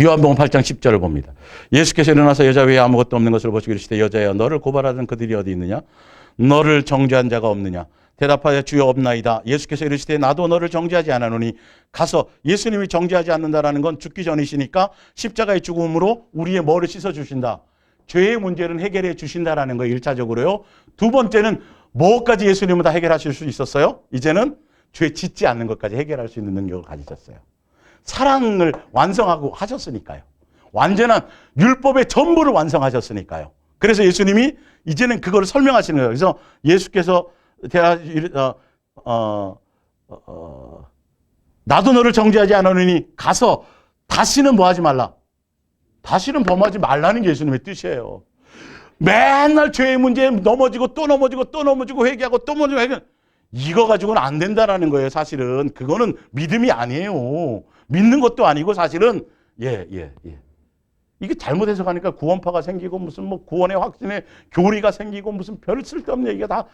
[SPEAKER 1] 요한복음 8장 10절을 봅니다. 예수께서 일어나서 여자 외에 아무것도 없는 것을 보시고 이르시되 여자여 너를 고발하던 그들이 어디 있느냐? 너를 정죄한 자가 없느냐? 대답하여 주여 없나이다. 예수께서 이르시되 나도 너를 정죄하지 않았노니 가서. 예수님이 정죄하지 않는다라는 건 죽기 전이시니까 십자가의 죽음으로 우리의 뭐를 씻어주신다. 죄의 문제는 해결해 주신다라는 거예요. 1차적으로요. 두 번째는 뭐까지 예수님은 다 해결하실 수 있었어요? 이제는 죄 짓지 않는 것까지 해결할 수 있는 능력을 가지셨어요. 사랑을 완성하고 하셨으니까요. 완전한 율법의 전부를 완성하셨으니까요. 그래서 예수님이 이제는 그걸 설명하시는 거예요. 그래서 예수께서 나도 너를 정죄하지 않으니 가서 다시는 뭐 하지 말라. 다시는 범하지 말라는 게 예수님의 뜻이에요. 맨날 죄의 문제에 넘어지고 또 넘어지고 또 넘어지고 회개하고 또 넘어지고 회개. 이거 가지고는 안 된다라는 거예요. 사실은 그거는 믿음이 아니에요. 믿는 것도 아니고 사실은 이게 잘못 해석하니까 구원파가 생기고 무슨 뭐 구원의 확신에 교리가 생기고 무슨 별 쓸데없는 얘기가 다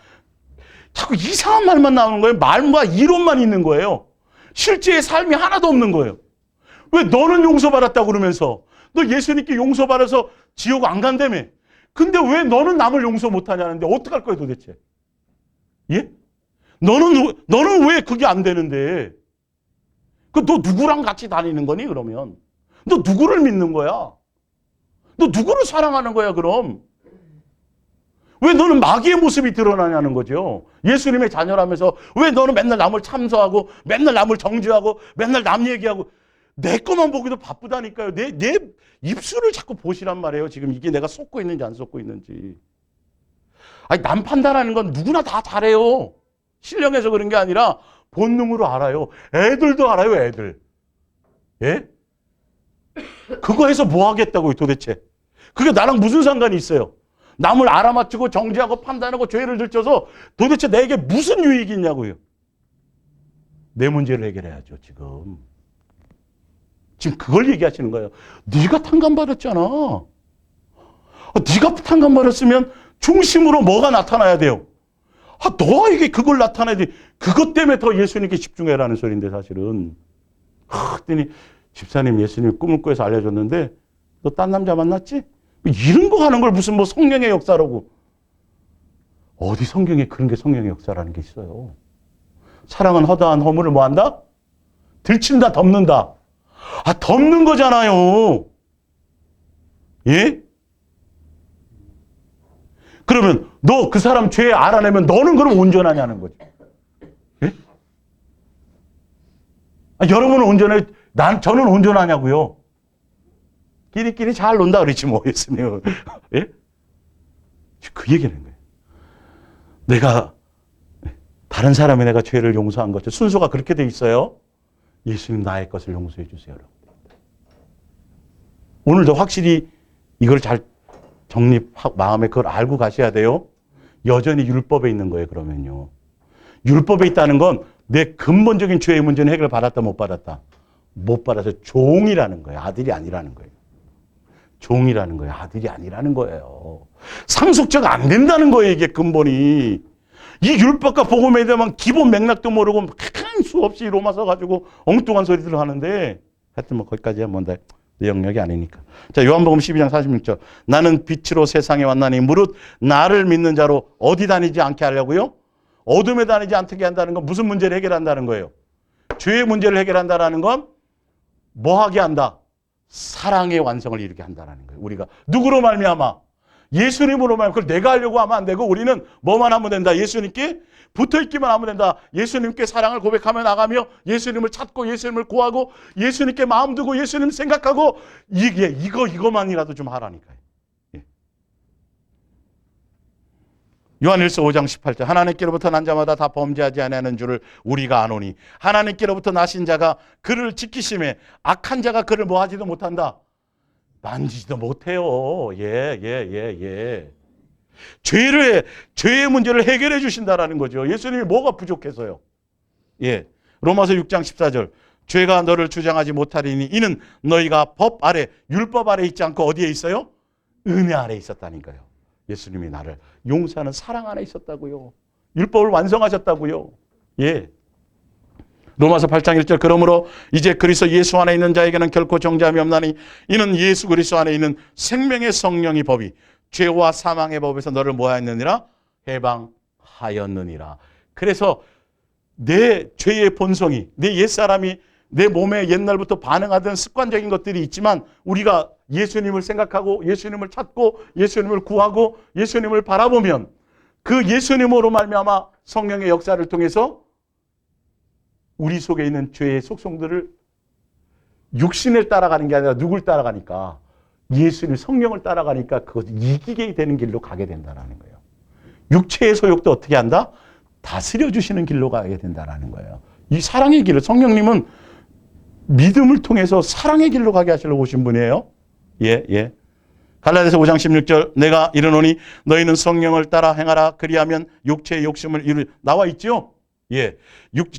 [SPEAKER 1] 자꾸 이상한 말만 나오는 거예요. 말과 이론만 있는 거예요. 실제의 삶이 하나도 없는 거예요. 왜 너는 용서받았다고 그러면서 너 예수님께 용서받아서 지옥 안 간다며. 근데 왜 너는 남을 용서 못하냐는데 어떡할 거야 도대체. 예? 너는 왜 그게 안 되는데. 너 누구랑 같이 다니는 거니 그러면. 너 누구를 믿는 거야. 너 누구를 사랑하는 거야 그럼. 왜 너는 마귀의 모습이 드러나냐는 거죠. 예수님의 자녀라면서 왜 너는 맨날 남을 참소하고 맨날 남을 정죄하고 맨날 남 얘기하고 내 것만 보기도 바쁘다니까요. 내 입술을 자꾸 보시란 말이에요. 지금 이게 내가 쏟고 있는지 안 쏟고 있는지. 아니 남 판단하는 건 누구나 다 잘해요. 신령해서 그런 게 아니라 본능으로 알아요. 애들도 알아요. 애들. 예? 그거 해서 뭐 하겠다고요 도대체. 그게 나랑 무슨 상관이 있어요. 남을 알아맞히고 정죄하고 판단하고 죄를 들춰서 도대체 내게 무슨 유익이 있냐고요. 내 문제를 해결해야죠 지금. 지금 그걸 얘기하시는 거예요. 네가 탕감받았잖아. 네가 탕감받았으면 중심으로 뭐가 나타나야 돼요. 너에게 그걸 나타내야 돼. 그것 때문에 더 예수님께 집중해라는 소리인데 사실은. 그랬더니 집사님 예수님 꿈을 꾸어서 알려줬는데 너 딴 남자 만났지? 이런 거 하는 걸 무슨 뭐 성령의 역사라고. 어디 성경에 그런 게 성령의 역사라는 게 있어요. 사랑은 허다한 허물을 뭐 한다? 들친다, 덮는다. 덮는 거잖아요. 예? 그러면 너 그 사람 죄 알아내면 너는 그럼 온전하냐는 거지. 예? 여러분은 온전해, 저는 온전하냐고요. 끼리끼리 잘 논다 그랬지 뭐 예수님. 예? 그 얘기는 거예요. 내가 다른 사람의 내가 죄를 용서한 거죠. 순서가 그렇게 돼 있어요. 예수님 나의 것을 용서해 주세요. 오늘도 확실히 이걸 잘 마음에 그걸 알고 가셔야 돼요. 여전히 율법에 있는 거예요. 그러면요. 율법에 있다는 건 내 근본적인 죄의 문제는 해결 받았다 못 받았다. 못 받아서 종이라는 거예요. 아들이 아니라는 거예요. 종이라는 거예요. 아들이 아니라는 거예요. 상속자가 안 된다는 거예요. 이게 근본이. 이 율법과 복음에 대한 기본 맥락도 모르고 큰 수없이 로마서 가지고 엉뚱한 소리들을 하는데 하여튼 뭐 거기까지야 뭔데 내 영역이 아니니까. 자, 요한복음 12장 46절. 나는 빛으로 세상에 왔나니 무릇 나를 믿는 자로 어디 다니지 않게 하려고요? 어둠에 다니지 않게 한다는 건 무슨 문제를 해결한다는 거예요? 죄의 문제를 해결한다는 건 뭐 하게 한다? 사랑의 완성을 이루게 한다는 거예요. 우리가 누구로 말미암아? 예수님으로 말미암아. 그걸 내가 하려고 하면 안 되고 우리는 뭐만 하면 된다? 예수님께 붙어있기만 하면 된다. 예수님께 사랑을 고백하며 나가며 예수님을 찾고 예수님을 구하고 예수님께 마음 두고 예수님 생각하고 이거만이라도 좀 하라니까요. 예. 요한일서 5장 18절. 하나님께로부터 난 자마다 다 범죄하지 아니하는 줄을 우리가 아노니 하나님께로부터 나신 자가 그를 지키심에 악한 자가 그를 뭐하지도 못한다. 만지지도 못해요. 예. 죄의 문제를 해결해 주신다라는 거죠. 예수님이 뭐가 부족해서요? 예. 로마서 6장 14절. 죄가 너를 주장하지 못하리니 이는 너희가 법 아래, 율법 아래 있지 않고 어디에 있어요? 은혜 아래 있었다니까요. 예수님이 나를 용서하는 사랑 안에 있었다고요. 율법을 완성하셨다고요. 예. 로마서 8장 1절. 그러므로 이제 그리스도 예수 안에 있는 자에게는 결코 정죄함이 없나니 이는 예수 그리스도 안에 있는 생명의 성령이 법이 죄와 사망의 법에서 너를 뭐하였느니라? 해방하였느니라. 그래서 내 죄의 본성이, 내 옛사람이 내 몸에 옛날부터 반응하던 습관적인 것들이 있지만 우리가 예수님을 생각하고 예수님을 찾고 예수님을 구하고 예수님을 바라보면 그 예수님으로 말미암아 성령의 역사를 통해서 우리 속에 있는 죄의 속성들을 육신을 따라가는 게 아니라 누굴 따라가니까 예수님 성령을 따라가니까 그것을 이기게 되는 길로 가게 된다는 거예요. 육체의 소욕도 어떻게 한다? 다스려 주시는 길로 가게 된다는 거예요. 이 사랑의 길을 성령님은 믿음을 통해서 사랑의 길로 가게 하시려고 오신 분이에요. 예. 갈라디아서 5장 16절. 내가 이르노니 너희는 성령을 따라 행하라. 그리하면 육체의 욕심을 나와 있죠. 예.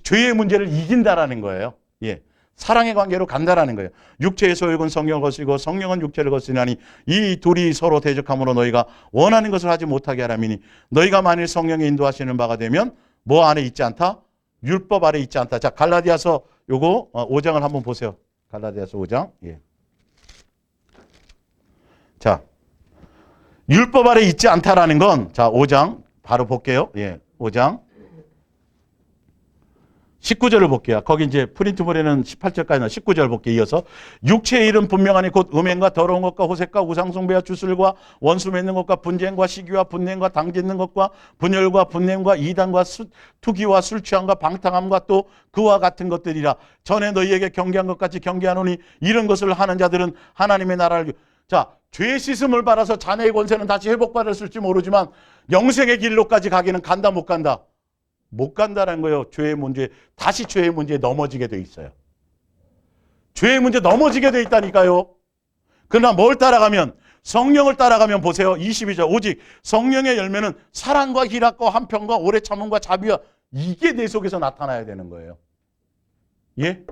[SPEAKER 1] 죄의 문제를 이긴다라는 거예요. 예. 사랑의 관계로 간다라는 거예요. 육체의 소욕은 성령을 거스리고 성령은 육체를 거스리나니 이 둘이 서로 대적함으로 너희가 원하는 것을 하지 못하게 하라미니 너희가 만일 성령의 인도하시는 바가 되면 뭐 안에 있지 않다? 율법 아래 있지 않다. 자, 갈라디아서 요거 5장을 한번 보세요. 갈라디아서 5장. 예. 자, 율법 아래 있지 않다라는 건, 자, 5장 바로 볼게요. 예, 5장 19절을 볼게요. 거기 이제 프린트물에는 18절까지 나 19절 볼게요. 이어서 육체의 일은 분명하니 곧 음행과 더러운 것과 호색과 우상숭배와 주술과 원수 맺는 것과 분쟁과 시기와 분냄과 당짓는 것과 분열과 분냄과 이단과 투기와 술 취함과 방탕함과 또 그와 같은 것들이라. 전에 너희에게 경계한 것 같이 경계하노니 이런 것을 하는 자들은 하나님의 나라를. 자, 죄 씻음을 받아서 자네의 권세는 다시 회복받았을지 모르지만 영생의 길로까지 가기는 간다 못 간다? 못 간다는 거예요. 죄의 문제, 다시 죄의 문제에 넘어지게 돼 있어요. 죄의 문제 넘어지게 돼 있다니까요. 그러나 뭘 따라가면, 성령을 따라가면 보세요. 22절. 오직 성령의 열매는 사랑과 희락과 한평과 오래 참음과 자비와, 이게 내 속에서 나타나야 되는 거예요. 예?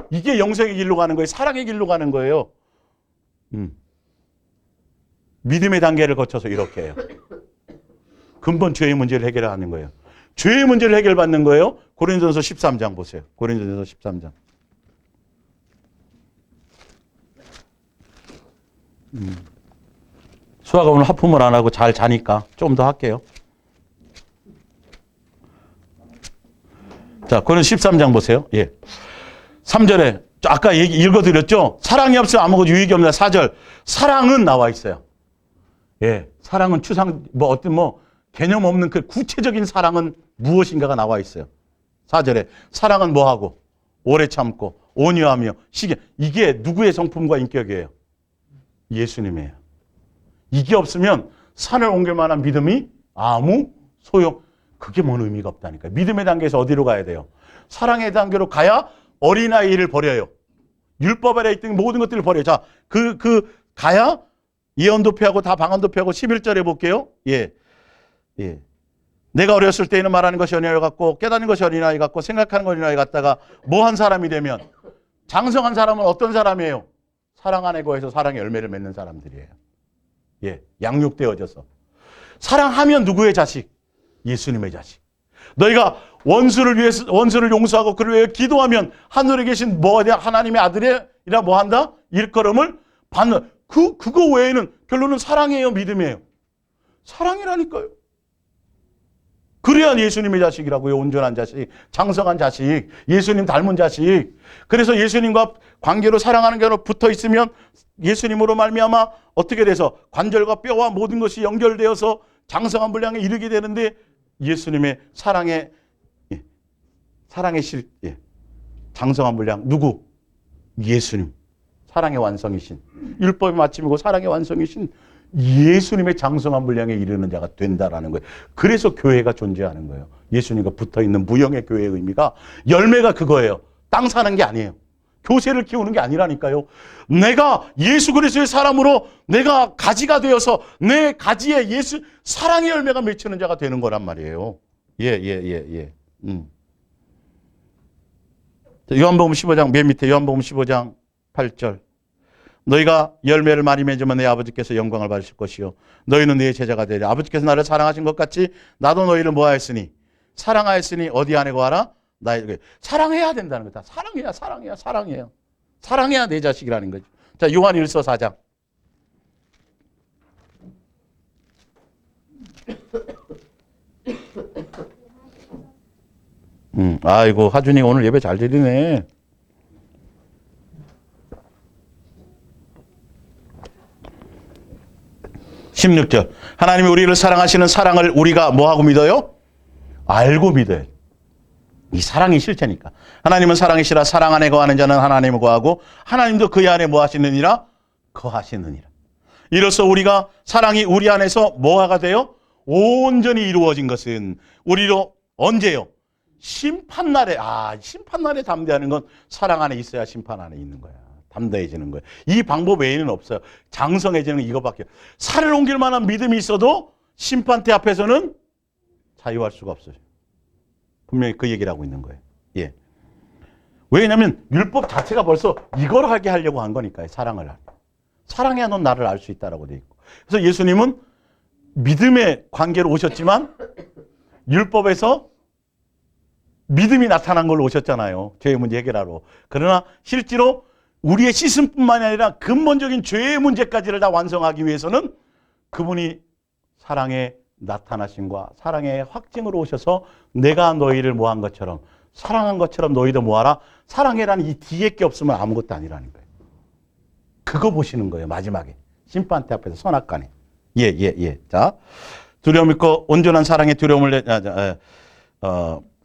[SPEAKER 1] 이게 영생의 길로 가는 거예요. 사랑의 길로 가는 거예요. 믿음의 단계를 거쳐서 이렇게 해요. 근본 죄의 문제를 해결하는 거예요. 죄의 문제를 해결받는 거예요. 고린도전서 13장 보세요. 고린도전서 13장. 수아가 오늘 하품을 안 하고 잘 자니까 좀 더 할게요. 자, 고린도전서 13장 보세요. 예. 3절에 아까 읽어드렸죠? 사랑이 없으면 아무것도 유익이 없는 4절. 사랑은 나와 있어요. 예. 사랑은 추상, 개념 없는 그 구체적인 사랑은 무엇인가가 나와 있어요. 4절에 사랑은 뭐하고? 오래 참고 온유하며 시기. 이게 누구의 성품과 인격이에요? 예수님이에요. 이게 없으면 산을 옮길 만한 믿음이 아무 소용, 그게 뭔 의미가 없다니까요. 믿음의 단계에서 어디로 가야 돼요? 사랑의 단계로 가야 어린아이를 버려요. 율법 아래 있던 모든 것들을 버려요. 자, 가야 예언도 폐하고 다 방언도 폐하고 11절에 볼게요. 예. 예. 내가 어렸을 때에는 말하는 것이 어린아이 같고 깨닫는 것이 어린아이 같고 생각하는 것이 어린아이 같다가 뭐한 사람이 되면, 장성한 사람은 어떤 사람이에요? 사랑 안에 거해서 사랑의 열매를 맺는 사람들이에요. 예. 양육되어져서. 사랑하면 누구의 자식? 예수님의 자식. 너희가 원수를 용서하고 그를 위해 기도하면 하늘에 계신 하나님의 아들이라 뭐한다? 일컬음을 받는. 그거 외에는 결론은 사랑이에요, 믿음이에요? 사랑이라니까요. 그래야 예수님의 자식이라고요. 온전한 자식, 장성한 자식, 예수님 닮은 자식. 그래서 예수님과 관계로 사랑하는 게 붙어 있으면 예수님으로 말미암아 어떻게 돼서 관절과 뼈와 모든 것이 연결되어서 장성한 분량에 이르게 되는데, 예수님의 사랑의 장성한 분량 누구? 예수님. 사랑의 완성이신, 율법의 마침이고 사랑의 완성이신 예수님의 장성한 분량에 이르는 자가 된다라는 거예요. 그래서 교회가 존재하는 거예요. 예수님과 붙어있는 무형의 교회의 의미가, 열매가 그거예요. 땅 사는 게 아니에요. 교세를 키우는 게 아니라니까요. 내가 예수 그리스도의 사람으로 내가 가지가 되어서 내 가지에 예수 사랑의 열매가 맺히는 자가 되는 거란 말이에요. 요한복음 15장 맨 밑에, 요한복음 15장 8절. 너희가 열매를 많이 맺으면 내 아버지께서 영광을 받으실 것이요 너희는 내 제자가 되리라. 아버지께서 나를 사랑하신 것 같이 나도 너희를 뭐하였으니? 사랑하였으니 어디 안에 거하라? 나에게. 사랑해야 된다는 거다. 사랑해야 내 자식이라는 거죠. 자, 요한 1서 4장. 아이고, 하준이 오늘 예배 잘 드리네. (16절) 하나님이 우리를 사랑하시는 사랑을 우리가 뭐하고 믿어요? 알고 믿어요. 이 사랑이 실체니까. 하나님은 사랑이시라. 사랑 안에 거하는 자는 하나님을 거하고 하나님도 그의 안에 뭐 하시느니라? 거하시느니라. 이로써 우리가 사랑이 우리 안에서 뭐가 돼요? 온전히 이루어진 것은 우리로 언제요? 심판날에. 심판날에 담대하는 건 사랑 안에 있어야 심판 안에 있는 거야. 담대해지는 거예요. 이 방법 외에는 없어요. 장성해지는 이거밖에. 산을 옮길 만한 믿음이 있어도 심판대 앞에서는 자유할 수가 없어요. 분명히 그 얘기를 하고 있는 거예요. 예. 왜냐하면 율법 자체가 벌써 이걸 하게 하려고 한 거니까요. 사랑을 하려. 사랑해야 넌 나를 알 수 있다라고 돼 있고. 그래서 예수님은 믿음의 관계로 오셨지만 율법에서 믿음이 나타난 걸로 오셨잖아요. 죄의 문제 해결하러. 그러나 실제로 우리의 씻음뿐만이 아니라 근본적인 죄의 문제까지를 다 완성하기 위해서는 그분이 사랑의 나타나심과 사랑의 확증으로 오셔서 내가 너희를 뭐한 것처럼 사랑한 것처럼 너희도 뭐하라. 사랑이라는 이 뒤에 게 없으면 아무것도 아니라는 거예요. 그거 보시는 거예요. 마지막에. 심판대 앞에서 선악간에. 자, 두려움 있고 온전한 사랑의 두려움을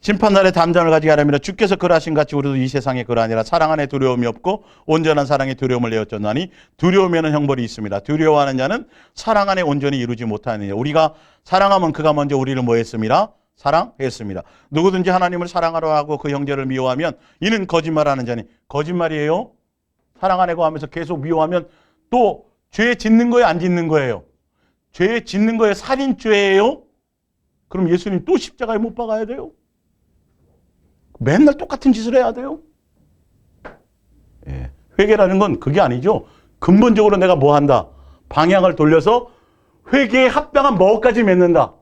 [SPEAKER 1] 심판날에 담장을 가지게 하려면 주께서 그러하신 같이 우리도 이 세상에 그러하니라. 사랑 안에 두려움이 없고 온전한 사랑의 두려움을 내어줬나니 두려움에는 형벌이 있습니다. 두려워하는 자는 사랑 안에 온전히 이루지 못하느니라. 우리가 사랑하면 그가 먼저 우리를 뭐 했습니다? 사랑했습니다. 누구든지 하나님을 사랑하러 하고 그 형제를 미워하면 이는 거짓말하는 자니. 거짓말이에요. 사랑 안에 거하면서 계속 미워하면 또 죄 짓는 거예요? 안 짓는 거예요? 죄 짓는 거예요? 살인죄예요? 그럼 예수님 또 십자가에 못 박아야 돼요? 맨날 똑같은 짓을 해야 돼요? 예. 회개라는 건 그게 아니죠. 근본적으로 내가 뭐 한다? 방향을 돌려서 회개에 합당한 뭐까지 맺는다.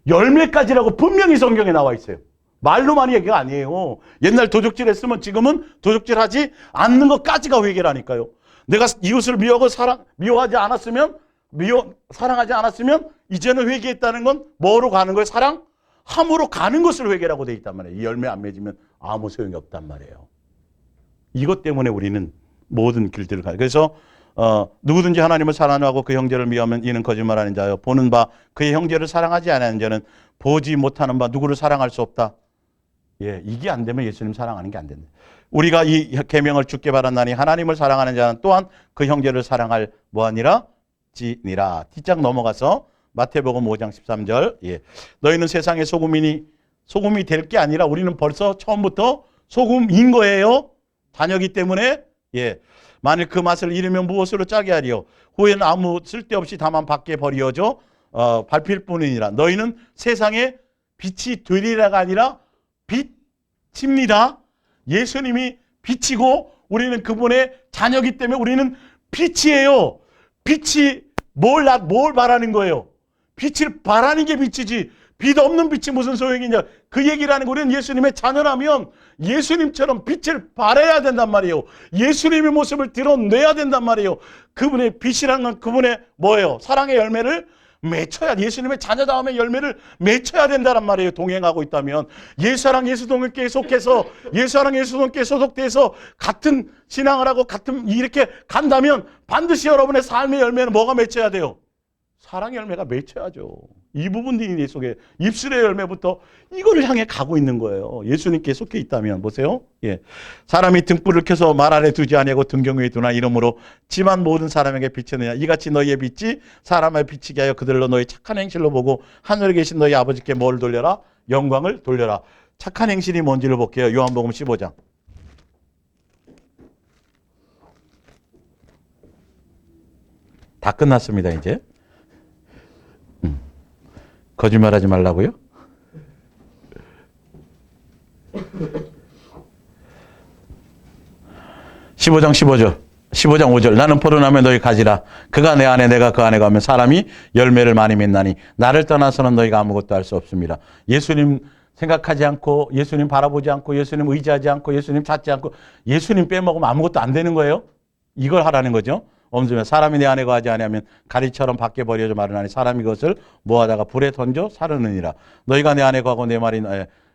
[SPEAKER 1] 열매까지라고 분명히 성경에 나와 있어요. 말로만 얘기가 아니에요. 옛날 도적질 했으면 지금은 도적질 하지 않는 것까지가 회개라니까요. 내가 이웃을 미워하지 않았으면, 사랑하지 않았으면 이제는 회개했다는 건 뭐로 가는 거예요? 함으로 가는 것을 회개라고 돼 있단 말이에요. 이 열매 안 맺으면 아무 소용이 없단 말이에요. 이것 때문에 우리는 모든 길들을 가요. 그래서 누구든지 하나님을 사랑하고 그 형제를 미워하면 이는 거짓말하는 자요. 보는 바 그의 형제를 사랑하지 않는 자는 보지 못하는 바 누구를 사랑할 수 없다. 예, 이게 안 되면 예수님 사랑하는 게 안 된다. 우리가 이 계명을 주께 받았나니 하나님을 사랑하는 자는 또한 그 형제를 사랑할 뭐하니라? 지니라. 뒷장 넘어가서 마태복음 5장 13절. 예. 너희는 세상의 소금이니 소금이 될 게 아니라 우리는 벌써 처음부터 소금인 거예요. 자녀기 때문에. 예. 만일 그 맛을 잃으면 무엇으로 짜게 하리요? 후에는 아무 쓸데없이 다만 밖에 버리어져 밟힐 뿐이니라. 너희는 세상의 빛이 되리라가 아니라 빛입니다. 예수님이 빛이고 우리는 그분의 자녀기 때문에 우리는 빛이에요. 빛이 뭘 바라는 거예요? 빛을 바라는 게 빛이지. 빛 없는 빛이 무슨 소용이냐. 그 얘기를 하는 거. 우리는 예수님의 자녀라면 예수님처럼 빛을 발해야 된단 말이에요. 예수님의 모습을 드러내야 된단 말이에요. 그분의 빛이라는 건 그분의 뭐예요? 사랑의 열매를 맺혀야, 예수님의 자녀다움의 열매를 맺혀야 된다란 말이에요. 동행하고 있다면. 예수사랑 예수동께 속해서, 예수사랑 예수동께 소속돼서 같은 신앙을 하고 같은 이렇게 간다면 반드시 여러분의 삶의 열매는 뭐가 맺혀야 돼요? 사랑의 열매가 맺혀야죠. 이 부분들이 속에 입술의 열매부터 이거를 향해 가고 있는 거예요. 예수님께 속해 있다면. 보세요. 예. 사람이 등불을 켜서 말 아래 두지 아니하고 등경 위에 두나 이러므로 지만 모든 사람에게 비치느냐. 이같이 너희의 빛이 사람을 비치게 하여 그들로 너희 착한 행실로 보고 하늘에 계신 너희 아버지께 뭘 돌려라? 영광을 돌려라. 착한 행실이 뭔지를 볼게요. 요한복음 15장. 다 끝났습니다. 이제. 거짓말하지 말라고요? (15장 15절) 15장 5절. 나는 포도나무에 너희 가지라. 그가 내 안에 내가 그 안에 가면 사람이 열매를 많이 맺나니 나를 떠나서는 너희가 아무것도 할 수 없습니다. 예수님 생각하지 않고 예수님 바라보지 않고 예수님 의지하지 않고 예수님 찾지 않고 예수님 빼먹으면 아무것도 안 되는 거예요. 이걸 하라는 거죠. 엄수면 사람이 내 안에 거하지 아니하면 가리처럼 밖에 버려져 마르나니 사람이 그것을 모아다가 불에 던져 사르느니라. 너희가 내 안에 거하고 내 말이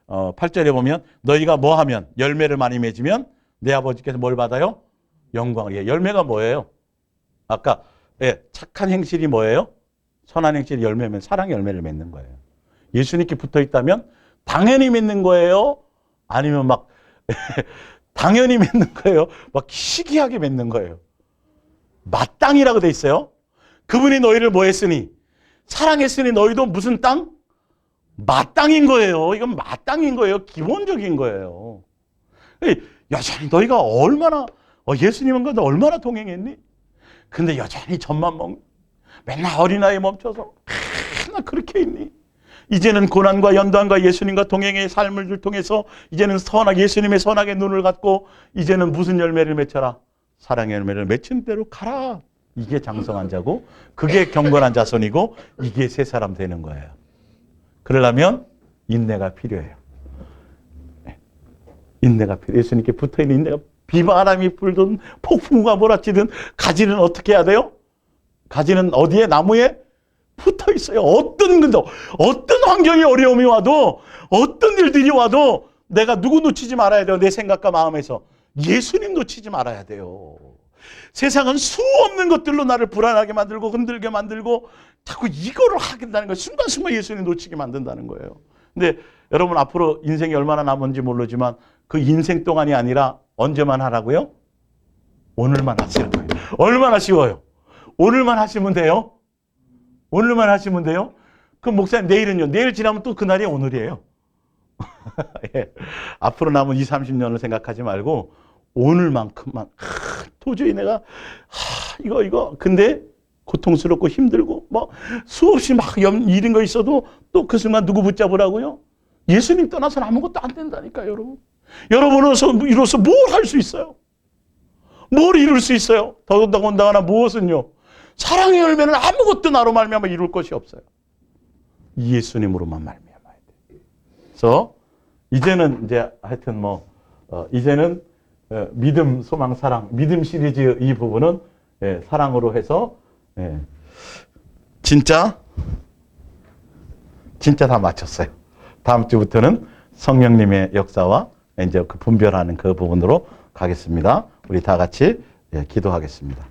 [SPEAKER 1] 8절에 보면 너희가 뭐하면 열매를 많이 맺으면 내 아버지께서 뭘 받아요? 영광을. 예, 열매가 뭐예요? 아까 착한 행실이 뭐예요? 선한 행실이 열매면 사랑의 열매를 맺는 거예요. 예수님께 붙어 있다면 당연히 맺는 거예요? 아니면 막 당연히 맺는 거예요? 막 희귀하게 맺는 거예요? 마땅이라고 돼 있어요. 그분이 너희를 뭐 했으니? 사랑했으니 너희도 무슨 땅? 마땅인 거예요. 이건 마땅인 거예요. 기본적인 거예요. 여전히 너희가 얼마나 예수님과 얼마나 동행했니? 근데 여전히 젖만 먹니? 맨날 어린아이에 멈춰서 맨날 그렇게 있니? 이제는 고난과 연단과 예수님과 동행의 삶을 통해서 이제는 예수님의 선악의 눈을 갖고 이제는 무슨 열매를 맺혀라? 사랑의 열매를 맺힌 대로 가라. 이게 장성한 자고 그게 경건한 자손이고 이게 새 사람 되는 거예요. 그러려면 인내가 필요해요. 인내가 필요해요. 예수님께 붙어있는 인내가 비바람이 불든 폭풍우가 몰아치든 가지는 어떻게 해야 돼요? 가지는 어디에? 나무에 붙어 있어요. 어떤 환경이 어려움이 와도 어떤 일들이 와도 내가 누구 놓치지 말아야 돼요. 내 생각과 마음에서 예수님 놓치지 말아야 돼요. 세상은 수 없는 것들로 나를 불안하게 만들고 흔들게 만들고 자꾸 이거를 하겠다는 거예요. 순간순간 예수님 놓치게 만든다는 거예요. 근데 여러분 앞으로 인생이 얼마나 남은지 모르지만 그 인생 동안이 아니라 언제만 하라고요? 오늘만 하시는 거예요. 얼마나 쉬워요. 오늘만 하시면 돼요. 오늘만 하시면 돼요. 그럼 목사님 내일은요? 내일 지나면 또 그날이 오늘이에요. 예. 앞으로 남은 20, 30년을 생각하지 말고 오늘만큼만 도저히 내가 이거 근데 고통스럽고 힘들고 뭐 수없이 막 이런 거 있어도 또 그 순간 누구 붙잡으라고요? 예수님 떠나서는 아무것도 안 된다니까요, 여러분. 여러분으로서 뭘 할 수 있어요? 뭘 이룰 수 있어요? 더군다나 무엇은요? 사랑의 열매는 아무것도 나로 말미암아 이룰 것이 없어요. 예수님으로만 말미암아야 돼. 그래서 이제는 이제 하여튼 이제는 믿음, 소망, 사랑, 믿음 시리즈 이 부분은 사랑으로 해서 진짜 다 마쳤어요. 다음 주부터는 성령님의 역사와 이제 그 분별하는 그 부분으로 가겠습니다. 우리 다 같이 기도하겠습니다.